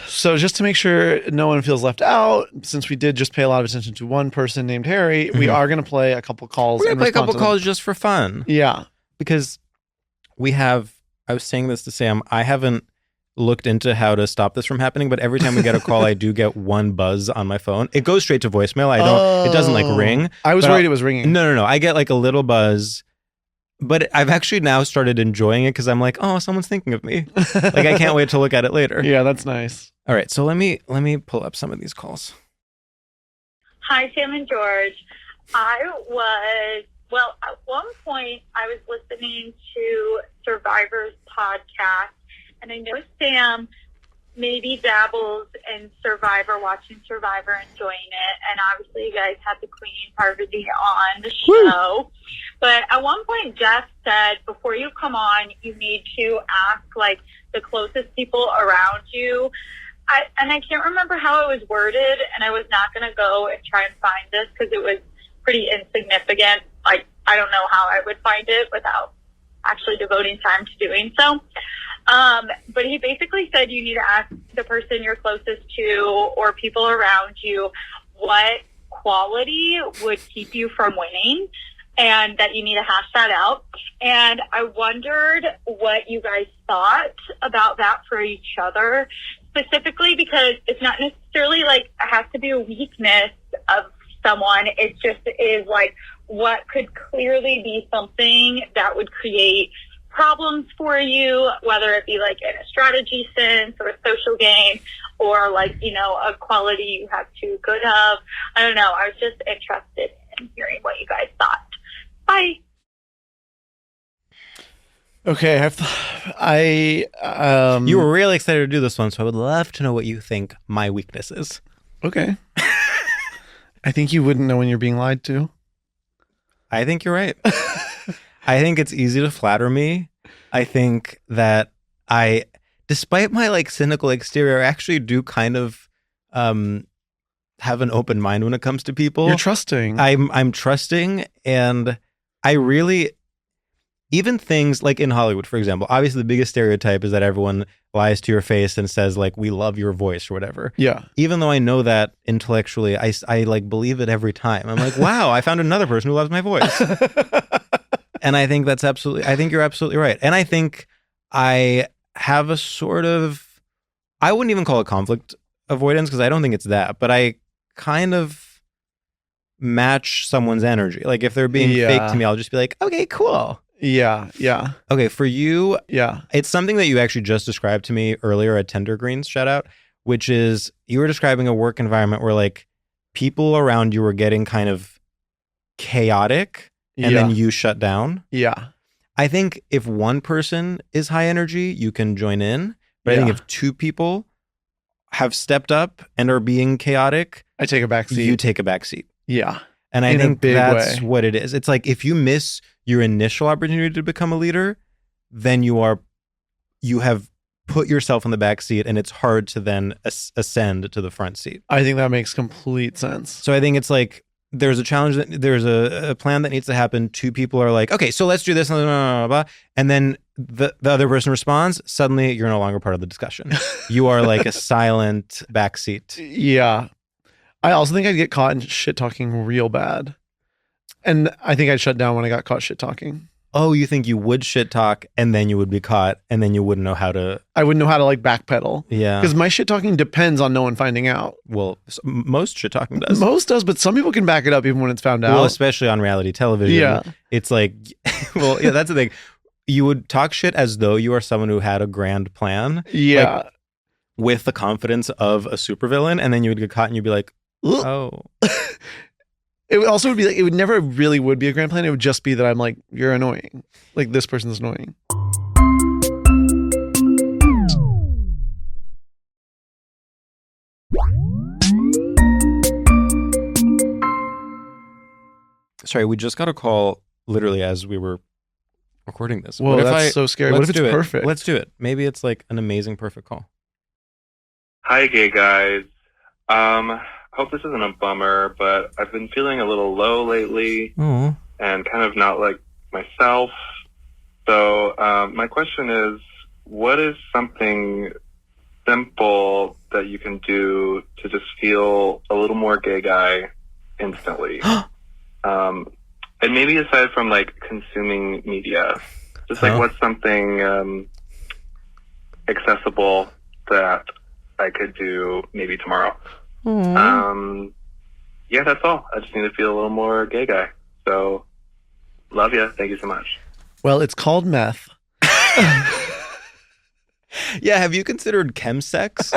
So just to make sure no one feels left out, since we did just pay a lot of attention to one person named Harry, we are going to play a couple calls. We're going to play a couple calls just for fun. Yeah. Because I was saying this to Sam, I haven't looked into how to stop this from happening, but every time we get a call, I do get one buzz on my phone. It goes straight to voicemail. It doesn't ring. I was worried it was ringing. No. I get a little buzz. But I've actually now started enjoying it because I'm like, oh, someone's thinking of me. I can't wait to look at it later. Yeah, that's nice. All right, so let me pull up some of these calls. Hi, Sam and George. At one point, I was listening to Survivor's podcast, and I know Sam maybe dabbles in Survivor, watching Survivor, enjoying it, and obviously you guys had the Queen Parvati on the show. Woo! But at one point, Jeff said, before you come on, you need to ask, the closest people around you. I can't remember how it was worded, and I was not going to go and try and find this because it was pretty insignificant. I don't know how I would find it without actually devoting time to doing so. But he basically said you need to ask the person you're closest to or people around you what quality would keep you from winning, and that you need to hash that out. And I wondered what you guys thought about that for each other, specifically because it's not necessarily it has to be a weakness of someone. It just is what could clearly be something that would create problems for you, whether it be in a strategy sense or a social game or a quality you have too good of. I don't know. I was just interested in hearing what you guys thought. Bye. Okay, you were really excited to do this one, so I would love to know what you think my weakness is. Okay. I think you wouldn't know when you're being lied to. I think you're right. I think it's easy to flatter me. I think that despite my cynical exterior, I actually do kind of have an open mind when it comes to people. You're trusting. I'm trusting, and I really, even things like in Hollywood, for example, obviously the biggest stereotype is that everyone lies to your face and says like, we love your voice or whatever. Yeah. Even though I know that intellectually, I like believe it every time. I'm like, wow, I found another person who loves my voice. And I think I think you're absolutely right. And I think I have a sort of, I wouldn't even call it conflict avoidance because I don't think it's that, but I kind of match someone's energy. Like if they're being fake to me, I'll just be like, okay, cool. Yeah. Okay, for you, yeah, it's something that you actually just described to me earlier at Tender Greens, shout out, which is you were describing a work environment where like people around you were getting kind of chaotic and then you shut down. Yeah. I think if one person is high energy, you can join in. But I think if two people have stepped up and are being chaotic, I take a back seat. You take a back seat. Yeah. And I think that's what it is. It's like if you miss your initial opportunity to become a leader, then you have put yourself in the back seat and it's hard to then ascend to the front seat. I think that makes complete sense. So I think it's like there's a challenge, there's a plan that needs to happen. Two people are like, okay, so let's do this, blah, blah, blah, blah. And then the other person responds, suddenly you're no longer part of the discussion. You are like a silent backseat. Yeah. I also think I'd get caught in shit talking real bad. And I think I'd shut down when I got caught shit talking. Oh, you think you would shit talk and then you would be caught and then you wouldn't know how to... I wouldn't know how to like backpedal. Yeah. Because my shit talking depends on no one finding out. Well, most shit talking does. Most does, but some people can back it up even when it's found out. Well, especially on reality television. Yeah. It's like, well, yeah, that's the thing. You would talk shit as though you are someone who had a grand plan. Yeah. Like, with the confidence of a supervillain, and then you would get caught and you'd be like, oh. It would also be like, it would never really would be a grand plan. It would just be that I'm like, you're annoying. Like this person's annoying. Sorry, we just got a call literally as we were recording this. Whoa, that's so scary. What if it's perfect? Let's do it. Maybe it's like an amazing perfect call. Hi, gay guys. Hope this isn't a bummer, but I've been feeling a little low lately and kind of not like myself. So my question is, what is something simple that you can do to just feel a little more gay guy instantly? And maybe aside from like consuming media, just like what's something accessible that I could do maybe tomorrow. Yeah, that's all. I just need to feel a little more gay guy. So, love you. Thank you so much. Well, it's called meth. Yeah, have you considered chemsex?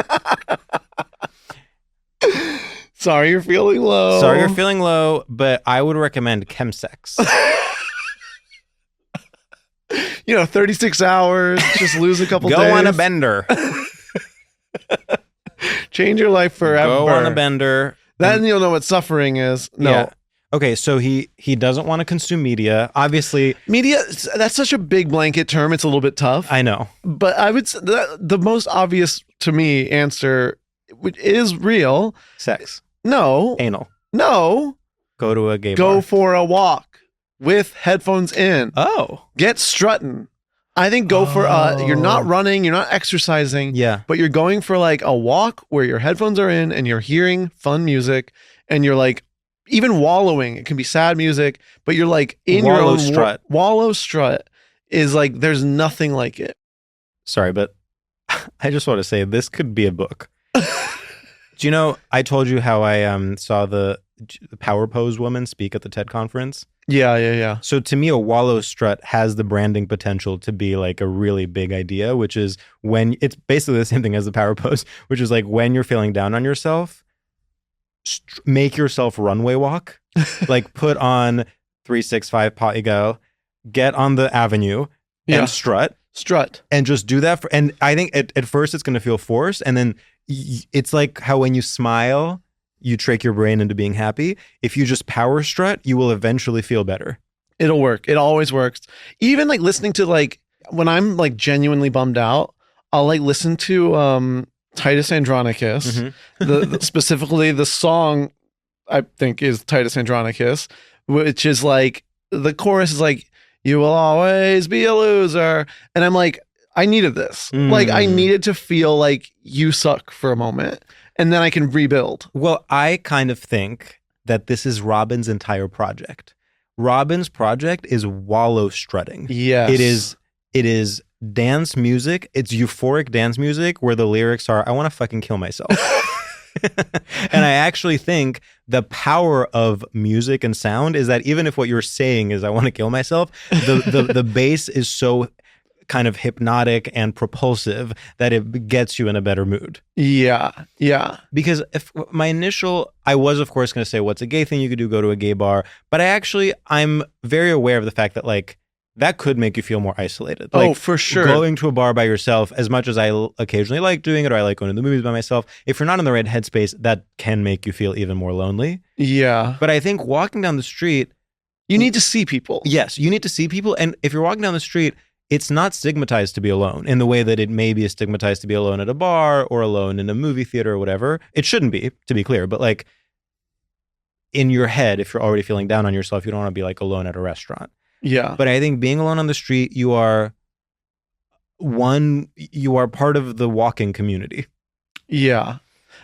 Sorry you're feeling low. Sorry you're feeling low, but I would recommend chemsex. 36 hours, just lose a couple days. Go on a bender. Change your life forever. Go on a bender. Then you'll know what suffering is. No. Yeah. Okay, so he doesn't want to consume media. Obviously, media, that's such a big blanket term. It's a little bit tough. I know. But I would say the most obvious to me answer, which is real. Sex. No. Anal. No. Go to a gay bar. Go for a walk with headphones in. Oh. Get strutting. I think go for you're not running, you're not exercising, but you're going for like a walk where your headphones are in and you're hearing fun music and you're like even wallowing. It can be sad music, but you're like in your own strut. Wallow strut is like there's nothing like it. Sorry, but I just want to say this could be a book. Do you know, I told you how I saw the power pose woman speak at the TED conference? Yeah. So to me, a wallow strut has the branding potential to be like a really big idea, which is when it's basically the same thing as the power pose, which is like when you're feeling down on yourself, make yourself runway walk, like put on 365 pot you go, get on the avenue and strut, and just do that. And I think at first it's going to feel forced, and then it's like how when you smile, you trick your brain into being happy. If you just power strut, you will eventually feel better. It'll work. It always works. Even like listening to like when I'm like genuinely bummed out, I'll like listen to Titus Andronicus. Specifically, the song I think is Titus Andronicus, which is like the chorus is like, "You will always be a loser," and I'm like, I needed this. Like, I needed to feel like you suck for a moment, and then I can rebuild. Well, I kind of think that this is Robin's entire project. Robin's project is wallow strutting. Yes. It is dance music. It's euphoric dance music where the lyrics are, I want to fucking kill myself. And I actually think the power of music and sound is that even if what you're saying is I want to kill myself, the bass is so kind of hypnotic and propulsive that it gets you in a better mood. Yeah. Because if I was of course going to say, what's a gay thing you could do? Go to a gay bar. But I'm very aware of the fact that like, that could make you feel more isolated. Like, for sure. Going to a bar by yourself, as much as I occasionally like doing it, or I like going to the movies by myself, if you're not in the right headspace, that can make you feel even more lonely. Yeah. But I think walking down the street, you need to see people. Yes, you need to see people. And if you're walking down the street, it's not stigmatized to be alone in the way that it maybe is stigmatized to be alone at a bar or alone in a movie theater or whatever. It shouldn't be, to be clear. But like in your head, if you're already feeling down on yourself, you don't want to be like alone at a restaurant. Yeah. But I think being alone on the street, you are part of the walking community. Yeah.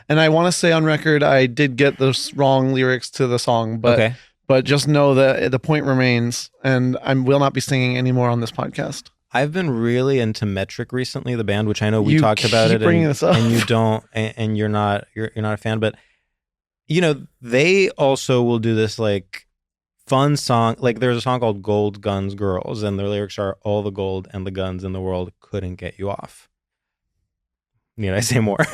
And I want to say on record, I did get those wrong lyrics to the song, but okay. But just know that the point remains, and I will not be singing anymore on this podcast. I've been really into Metric recently, the band, which I know we talked about it, and you don't, and you're not a fan, but you know, they also will do this like fun song. Like there's a song called Gold Guns Girls, and their lyrics are, all the gold and the guns in the world couldn't get you off. Need I say more?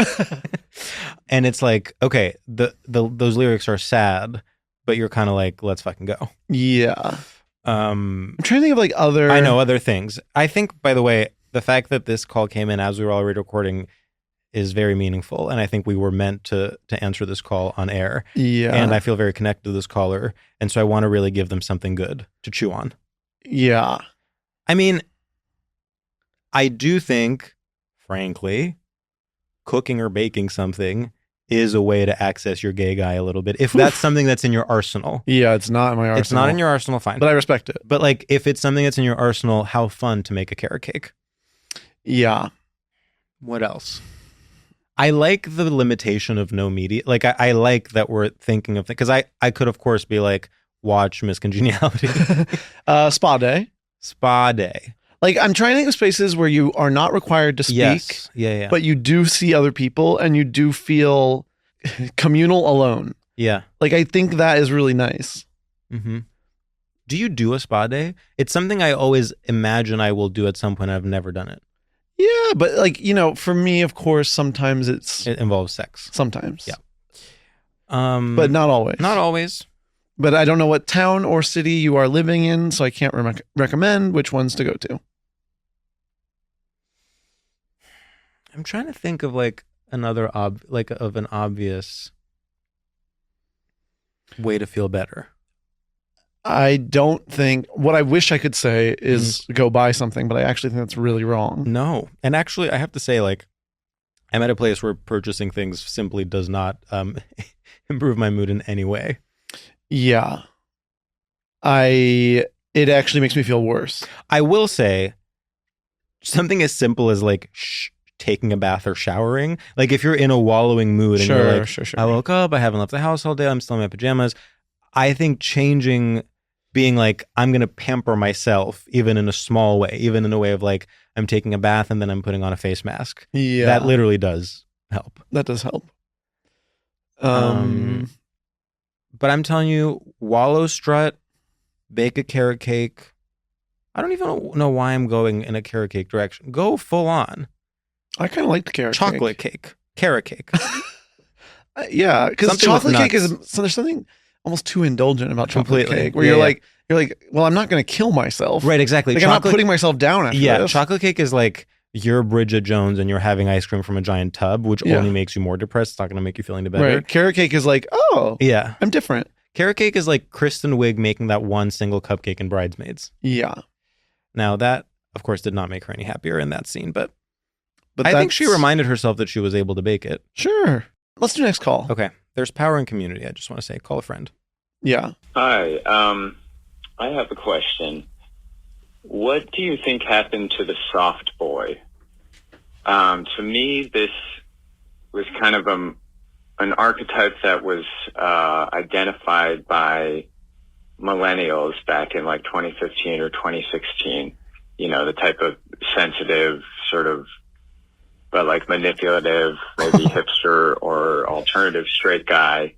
And it's like, okay, those lyrics are sad, but you're kind of like, let's fucking go. Yeah. I'm trying to think of like other... I know, other things. I think, by the way, the fact that this call came in as we were already recording is very meaningful. And I think we were meant to answer this call on air. Yeah. And I feel very connected to this caller. And so I want to really give them something good to chew on. Yeah. I mean, I do think, frankly, cooking or baking something is a way to access your gay guy a little bit. If that's something that's in your arsenal. Yeah, it's not in my arsenal. It's not in your arsenal, fine. But I respect it. But like, if it's something that's in your arsenal, how fun to make a carrot cake. Yeah. What else? I like the limitation of no media. Like, I like that we're thinking of things. Because I could, of course, be like, watch Miss Congeniality. Spa day. Spa day. Like, I'm trying to think of spaces where you are not required to speak. Yes. Yeah. But you do see other people and you do feel communal alone. Yeah. Like, I think that is really nice. Mm-hmm. Do you do a spa day? It's something I always imagine I will do at some point. I've never done it. Yeah, but like, you know, for me, of course, sometimes it involves sex. Sometimes. Yeah. But not always. Not always. But I don't know what town or city you are living in, so I can't recommend which ones to go to. I'm trying to think of like another of an obvious way to feel better. I don't think, what I wish I could say is go buy something, but I actually think that's really wrong. No. And actually, I have to say, like, I'm at a place where purchasing things simply does not improve my mood in any way. Yeah. It actually makes me feel worse. I will say something as simple as like taking a bath or showering. Like if you're in a wallowing mood and you're like, sure. I woke up, I haven't left the house all day, I'm still in my pajamas. I think being like, I'm going to pamper myself even in a small way, even in a way of like, I'm taking a bath and then I'm putting on a face mask. Yeah. That literally does help. That does help. But I'm telling you, wallow strut, bake a carrot cake. I don't even know why I'm going in a carrot cake direction. Go full on. I kind of like the carrot chocolate cake. Carrot cake. Yeah, because chocolate cake there's something almost too indulgent about chocolate cake, where you're like, well, I'm not going to kill myself. Right, exactly. Like, I'm not putting myself down after this. Chocolate cake is like you're Bridget Jones and you're having ice cream from a giant tub, which only makes you more depressed. It's not going to make you feel any better. Right. Carrot cake is like, oh, yeah, I'm different. Carrot cake is like Kristen Wiig making that one single cupcake in Bridesmaids. Yeah. Now that, of course, did not make her any happier in that scene, but But I think she reminded herself that she was able to bake it. Sure. Let's do next call. Okay. There's power in community. I just want to say, call a friend. Yeah. Hi. I have a question. What do you think happened to the soft boy? To me, this was kind of an archetype that was identified by millennials back in like 2015 or 2016. You know, the type of sensitive, sort of, but like manipulative, maybe hipster or alternative straight guy.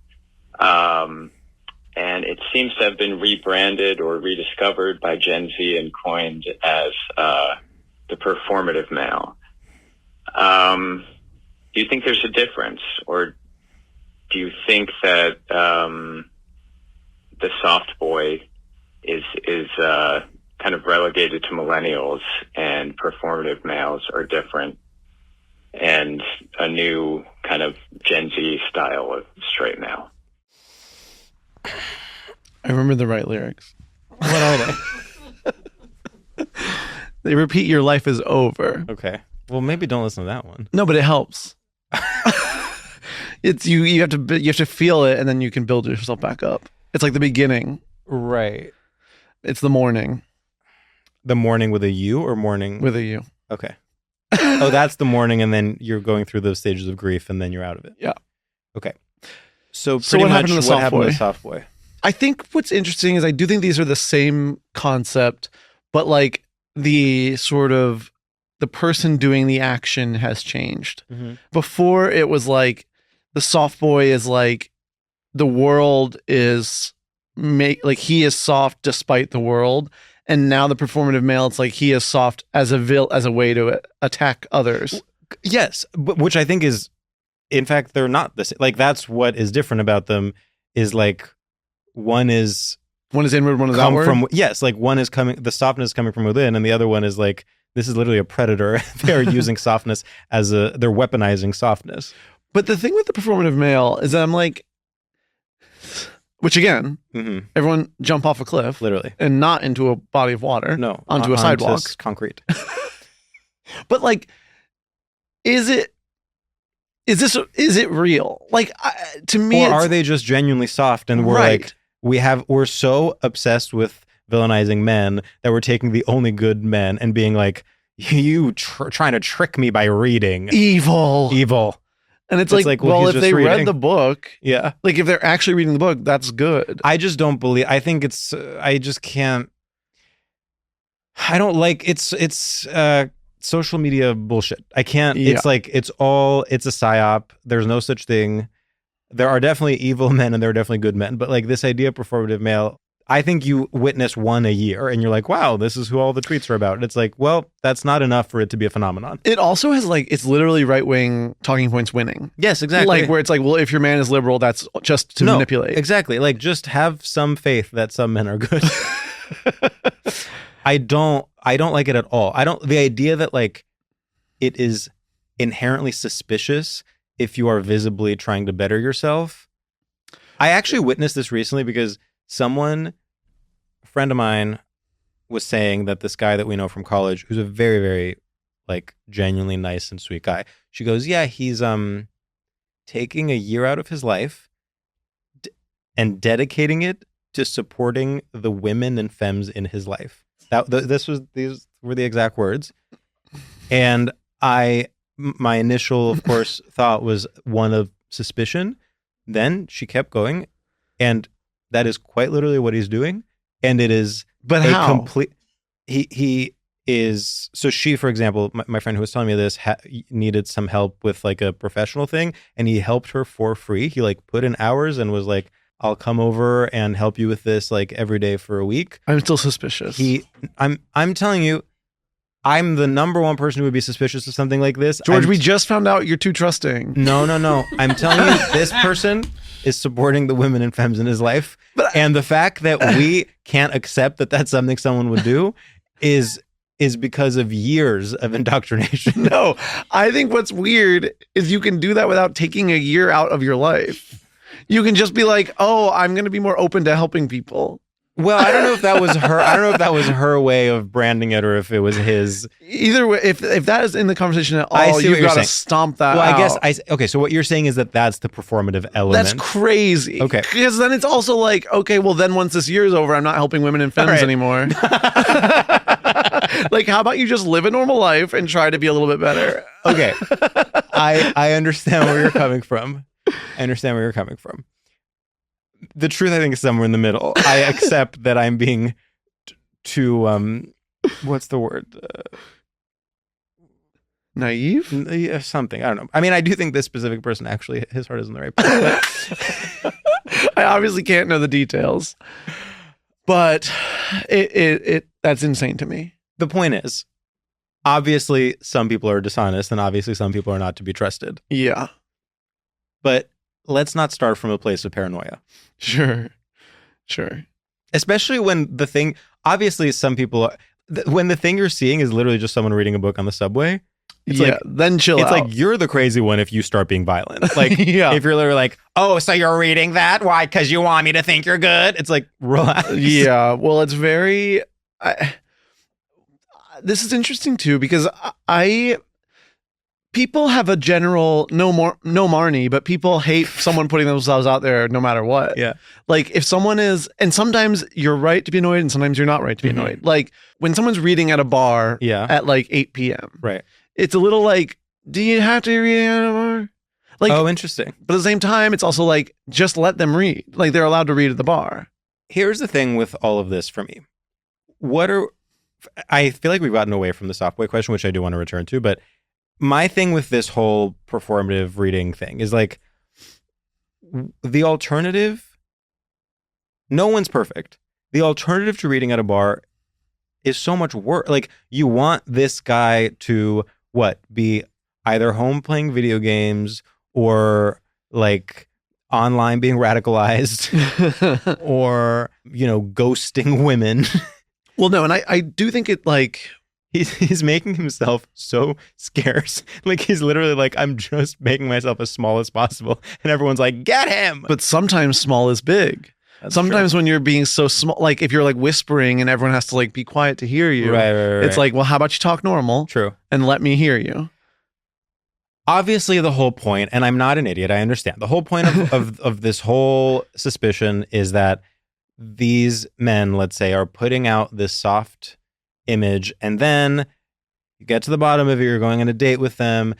And it seems to have been rebranded or rediscovered by Gen Z and coined as the performative male. Do you think there's a difference, or do you think that the soft boy is kind of relegated to millennials and performative males are different and a new kind of Gen Z style of straight male? I remember the right lyrics. What are they? They repeat, "Your life is over." Okay. Well, maybe don't listen to that one. No, but it helps. It's you have to feel it, and then you can build yourself back up. It's like the beginning. Right. It's the morning. The morning with a U or morning with a U. Okay. Oh, that's the morning, and then you're going through those stages of grief, and then you're out of it. Yeah. Okay. So what happened to the soft boy? To the soft boy? I think what's interesting is I do think these are the same concept, but like the sort of the person doing the action has changed. Mm-hmm. Before it was like the soft boy is like the world is like he is soft despite the world, and now the performative male, it's like he is soft as a way to attack others. Yes, but which I think is, in fact, they're not the same. Like that's what is different about them is like one is inward, one is outward. Yes, like one is coming, the softness is coming from within, and the other one is like, this is literally a predator. They're using softness they're weaponizing softness. But the thing with the performative male is that I'm like, which again, everyone jump off a cliff, literally, and not into a body of water. No, onto a sidewalk, concrete. But like, is it real? Like, to me, or are they just genuinely soft? And we're right. Like, we're so obsessed with villainizing men that we're taking the only good men and being like, you trying to trick me by reading evil. And it's like, well, if they read the book, yeah, like if they're actually reading the book, that's good. I just don't believe. I think it's. I just can't. I don't like it's social media bullshit. I can't. Yeah. It's like it's a psyop. There's no such thing. There are definitely evil men and there are definitely good men. But like this idea of performative male, I think you witness one a year and you're like, wow, this is who all the tweets are about. And it's like, well, that's not enough for it to be a phenomenon. It also has like, it's literally right-wing talking points winning. Yes, exactly. Like where it's like, well, if your man is liberal, that's just to manipulate. Exactly. Like just have some faith that some men are good. I don't like it at all. The idea that like it is inherently suspicious if you are visibly trying to better yourself. I actually witnessed this recently because a friend of mine was saying that this guy that we know from college, who's a very, very like genuinely nice and sweet guy, she goes, yeah, he's taking a year out of his life and dedicating it to supporting the women and femmes in his life. These were the exact words. And my initial, of course, thought was one of suspicion. Then she kept going, and that is quite literally what he's doing. And it is, but how? He is. So she, for example, my friend who was telling me this needed some help with like a professional thing, and he helped her for free. He like put in hours and was like, I'll come over and help you with this like every day for a week. I'm still suspicious. I'm telling you, I'm the number one person who would be suspicious of something like this. George, we just found out you're too trusting. No. I'm telling you, this person is supporting the women and femmes in his life. And the fact that we can't accept that that's something someone would do is because of years of indoctrination. No, I think what's weird is you can do that without taking a year out of your life. You can just be like, oh, I'm going to be more open to helping people. Well, I don't know if that was her. I don't know if that was her way of branding it or if it was his. Either way, if that is in the conversation at all, you've got to stomp that out. Well, I guess okay. So what you're saying is that that's the performative element. That's crazy. Okay. Because then it's also like, okay, well then once this year's over, I'm not helping women in femmes anymore. Like, how about you just live a normal life and try to be a little bit better? Okay. I understand where you're coming from. The truth, I think, is somewhere in the middle. I accept that I'm being too, what's the word? Naive? Something. I don't know. I mean, I do think this specific person actually, his heart is in the right place. But I obviously can't know the details. But it that's insane to me. The point is, obviously, some people are dishonest and obviously some people are not to be trusted. Yeah. But let's not start from a place of paranoia. Sure. Especially when the thing, obviously some people, when the thing you're seeing is literally just someone reading a book on the subway. It's like, then chill out. It's like you're the crazy one if you start being violent. Like, if you're literally like, oh, so you're reading that? Why? Because you want me to think you're good? It's like, relax. Yeah. Well, it's very, this is interesting too, because people have a general no Marnie, but people hate someone putting themselves out there no matter what. Yeah. Like if someone is, and sometimes you're right to be annoyed and sometimes you're not right to be annoyed. Like when someone's reading at a bar at like 8 p.m. Right. It's a little like, do you have to read at a bar? Like, oh, interesting. But at the same time, it's also like, just let them read. Like they're allowed to read at the bar. Here's the thing with all of this for me. I feel like we've gotten away from the soft boy question, which I do want to return to, but my thing with this whole performative reading thing is like the alternative, no one's perfect. The alternative to reading at a bar is so much worse. Like you want this guy to be either home playing video games or like online being radicalized or, ghosting women. Well, no. And I do think it like, He's making himself so scarce. Like he's literally like, I'm just making myself as small as possible. And everyone's like, get him. But sometimes small is big. Sometimes when you're being so small, like if you're like whispering and everyone has to like be quiet to hear you, right. It's like, well, how about you talk normal? True. And let me hear you. Obviously the whole point, and I'm not an idiot, I understand. The whole point of this whole suspicion is that these men, let's say, are putting out this soft image, and then you get to the bottom of it, you're going on a date with them,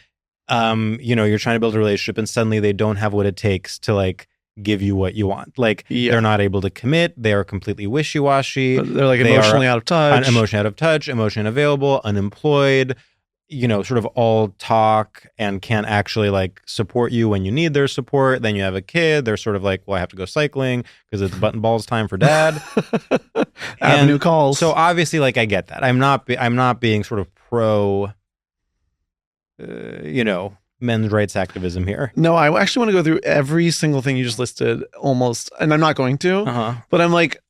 you're trying to build a relationship, and suddenly they don't have what it takes to like give you what you want. Like they're not able to commit, they are completely wishy-washy, they're like emotionally out of touch, emotionally unavailable, unemployed, sort of all talk and can't actually like support you when you need their support. Then you have a kid, they're sort of like, well, I have to go cycling because it's button balls time for dad. Avenue calls. So obviously, like I get that. I'm not being sort of pro, men's rights activism here. No, I actually want to go through every single thing you just listed almost, and I'm not going to, but I'm like,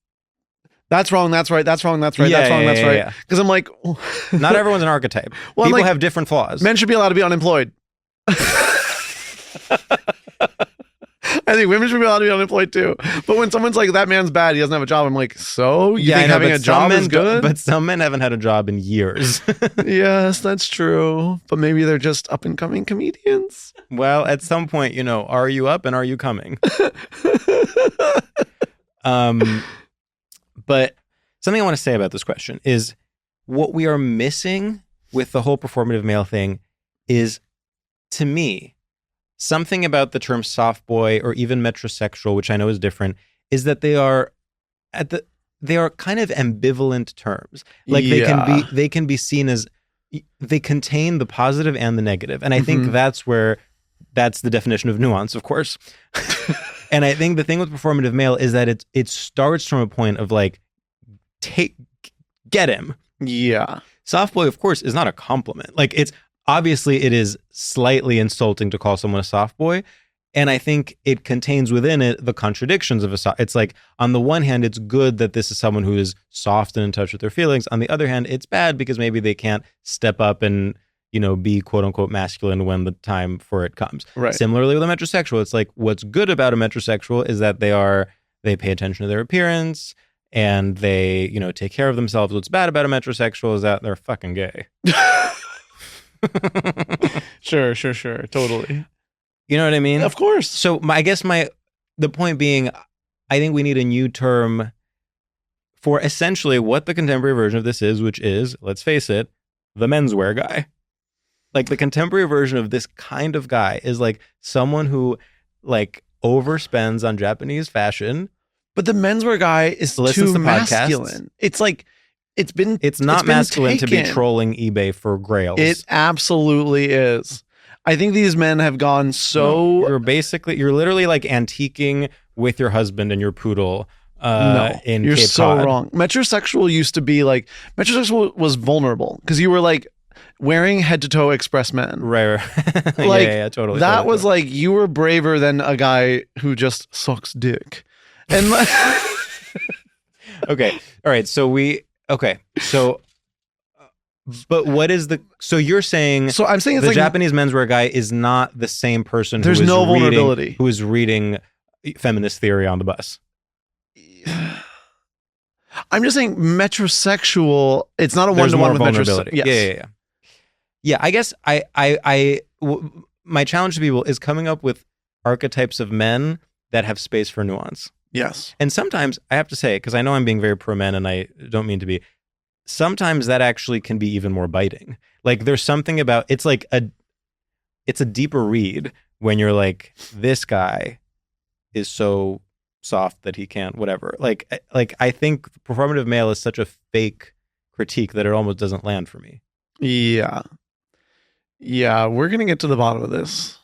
that's wrong, that's right, that's wrong, that's right, that's wrong, that's right. Because I'm like... Not everyone's an archetype. Well, people have different flaws. Men should be allowed to be unemployed. I think women should be allowed to be unemployed too. But when someone's like, that man's bad, he doesn't have a job, I'm like, so? You think having a job is good? But some men haven't had a job in years. Yes, that's true. But maybe they're just up-and-coming comedians. Well, at some point, are you up and are you coming? But something I want to say about this question is what we are missing with the whole performative male thing is, to me, something about the term soft boy or even metrosexual, which I know is different, is that they are kind of ambivalent terms. Like they can be seen as, they contain the positive and the negative. And I think that's the definition of nuance, of course. And I think the thing with performative male is that it starts from a point of like, get him. Yeah. Soft boy, of course, is not a compliment. Like it is slightly insulting to call someone a soft boy. And I think it contains within it the contradictions of it's like, on the one hand, it's good that this is someone who is soft and in touch with their feelings. On the other hand, it's bad because maybe they can't step up and, be quote unquote masculine when the time for it comes. Right. Similarly with a metrosexual, it's like, what's good about a metrosexual is that they pay attention to their appearance and they, take care of themselves. What's bad about a metrosexual is that they're fucking gay. Sure. Totally. You know what I mean? Of course. So I guess the point being, I think we need a new term for essentially what the contemporary version of this is, which is, let's face it, the menswear guy. Like the contemporary version of this kind of guy is like someone who like overspends on Japanese fashion. But the menswear guy is too masculine. It's like it's not masculine to be trolling eBay for grails. It absolutely is. I think these men have gone so. You're literally like antiquing with your husband and your poodle. In you're Cape so Cod. wrong. Metrosexual used to be like metrosexual was vulnerable because you were like wearing head to toe express men. Right. Like yeah, totally. That was like you were braver than a guy who just sucks dick. And okay. All right. So but what is so you're saying, so I'm saying it's the like Japanese menswear guy is not the same person there's no vulnerability who is reading feminist theory on the bus. I'm just saying metrosexual, it's not a one-to-one with metrosexual. Yes. Yeah, I guess my challenge to people is coming up with archetypes of men that have space for nuance. Yes. And sometimes I have to say, because I know I'm being very pro men and I don't mean to be, sometimes that actually can be even more biting. Like there's something about, it's a deeper read when you're like, this guy is so soft that he can't, whatever. Like I think performative male is such a fake critique that it almost doesn't land for me. Yeah, we're gonna get to the bottom of this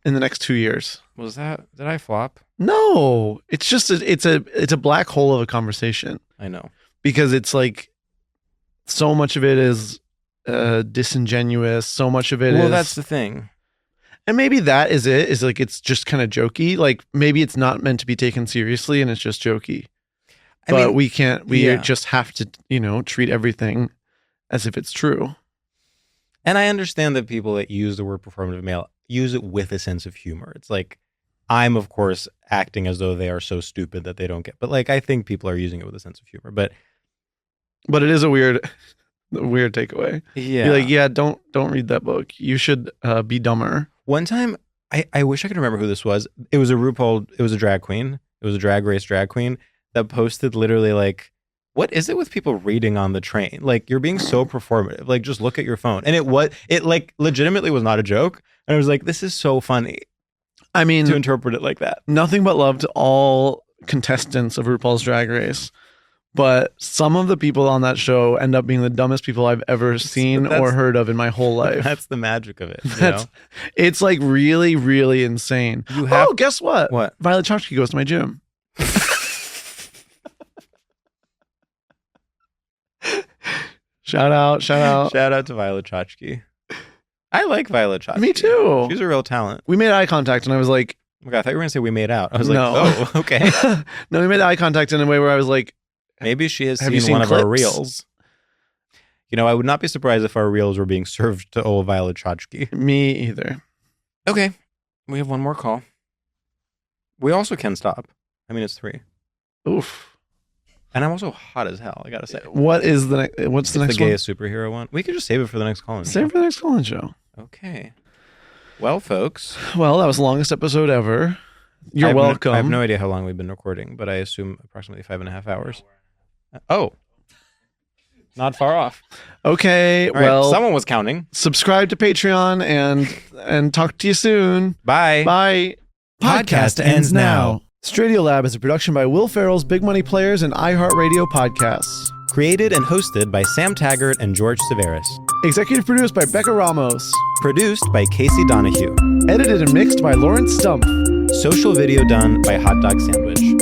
in the next 2 years. Did I flop? No, it's just it's a black hole of a conversation. I know, because it's like so much of it is disingenuous, so much of it is, that's the thing. And maybe that is it, is like it's just kind of jokey. Like maybe it's not meant to be taken seriously and it's just jokey. But we just have to, treat everything as if it's true. And I understand that people that use the word performative male use it with a sense of humor. It's like, I'm of course acting as though they are so stupid that they don't get, but like, I think people are using it with a sense of humor, but it is a weird takeaway. Yeah. You're like, yeah, don't read that book. You should be dumber. One time, I wish I could remember who this was. It was it was a drag queen. It was a drag race drag queen that posted literally like, what is it with people reading on the train? Like, you're being so performative. Like, just look at your phone. And it like legitimately was not a joke. And I was like, this is so funny. I mean, to interpret it like that. Nothing but love to all contestants of RuPaul's Drag Race. But some of the people on that show end up being the dumbest people I've ever seen or heard of in my whole life. That's the magic of it. It's like really, really insane. Guess what? What? Violet Chachki goes to my gym. Shout out to Violet Chachki. I like Violet Chachki. Me too. She's a real talent. We made eye contact and I was like, oh my God, I thought you were going to say we made out. I was like, oh, okay. No, we made eye contact in a way where I was like, maybe she has seen one of our reels. I would not be surprised if our reels were being served to old Violet Chachki. Me either. Okay. We have one more call. We also can stop. I mean, it's 3. Oof. And I'm also hot as hell, I gotta say. What's the next one? The gayest superhero one. We could just save it for the next call-in. Save it for the next call-in show. Okay. Well, folks. Well, that was the longest episode ever. You're welcome. I have no idea how long we've been recording, but I assume approximately 5.5 hours. Oh. Not far off. Okay, all right, someone was counting. Subscribe to Patreon and talk to you soon. Bye. Bye. Podcast ends now. StraightioLab is a production by Will Ferrell's Big Money Players and iHeartRadio podcasts. Created and hosted by Sam Taggart and George Civeris. Executive produced by Becca Ramos. Produced by Casey Donahue. Edited and mixed by Lawrence Stump. Social video done by Hot Dog Sandwich.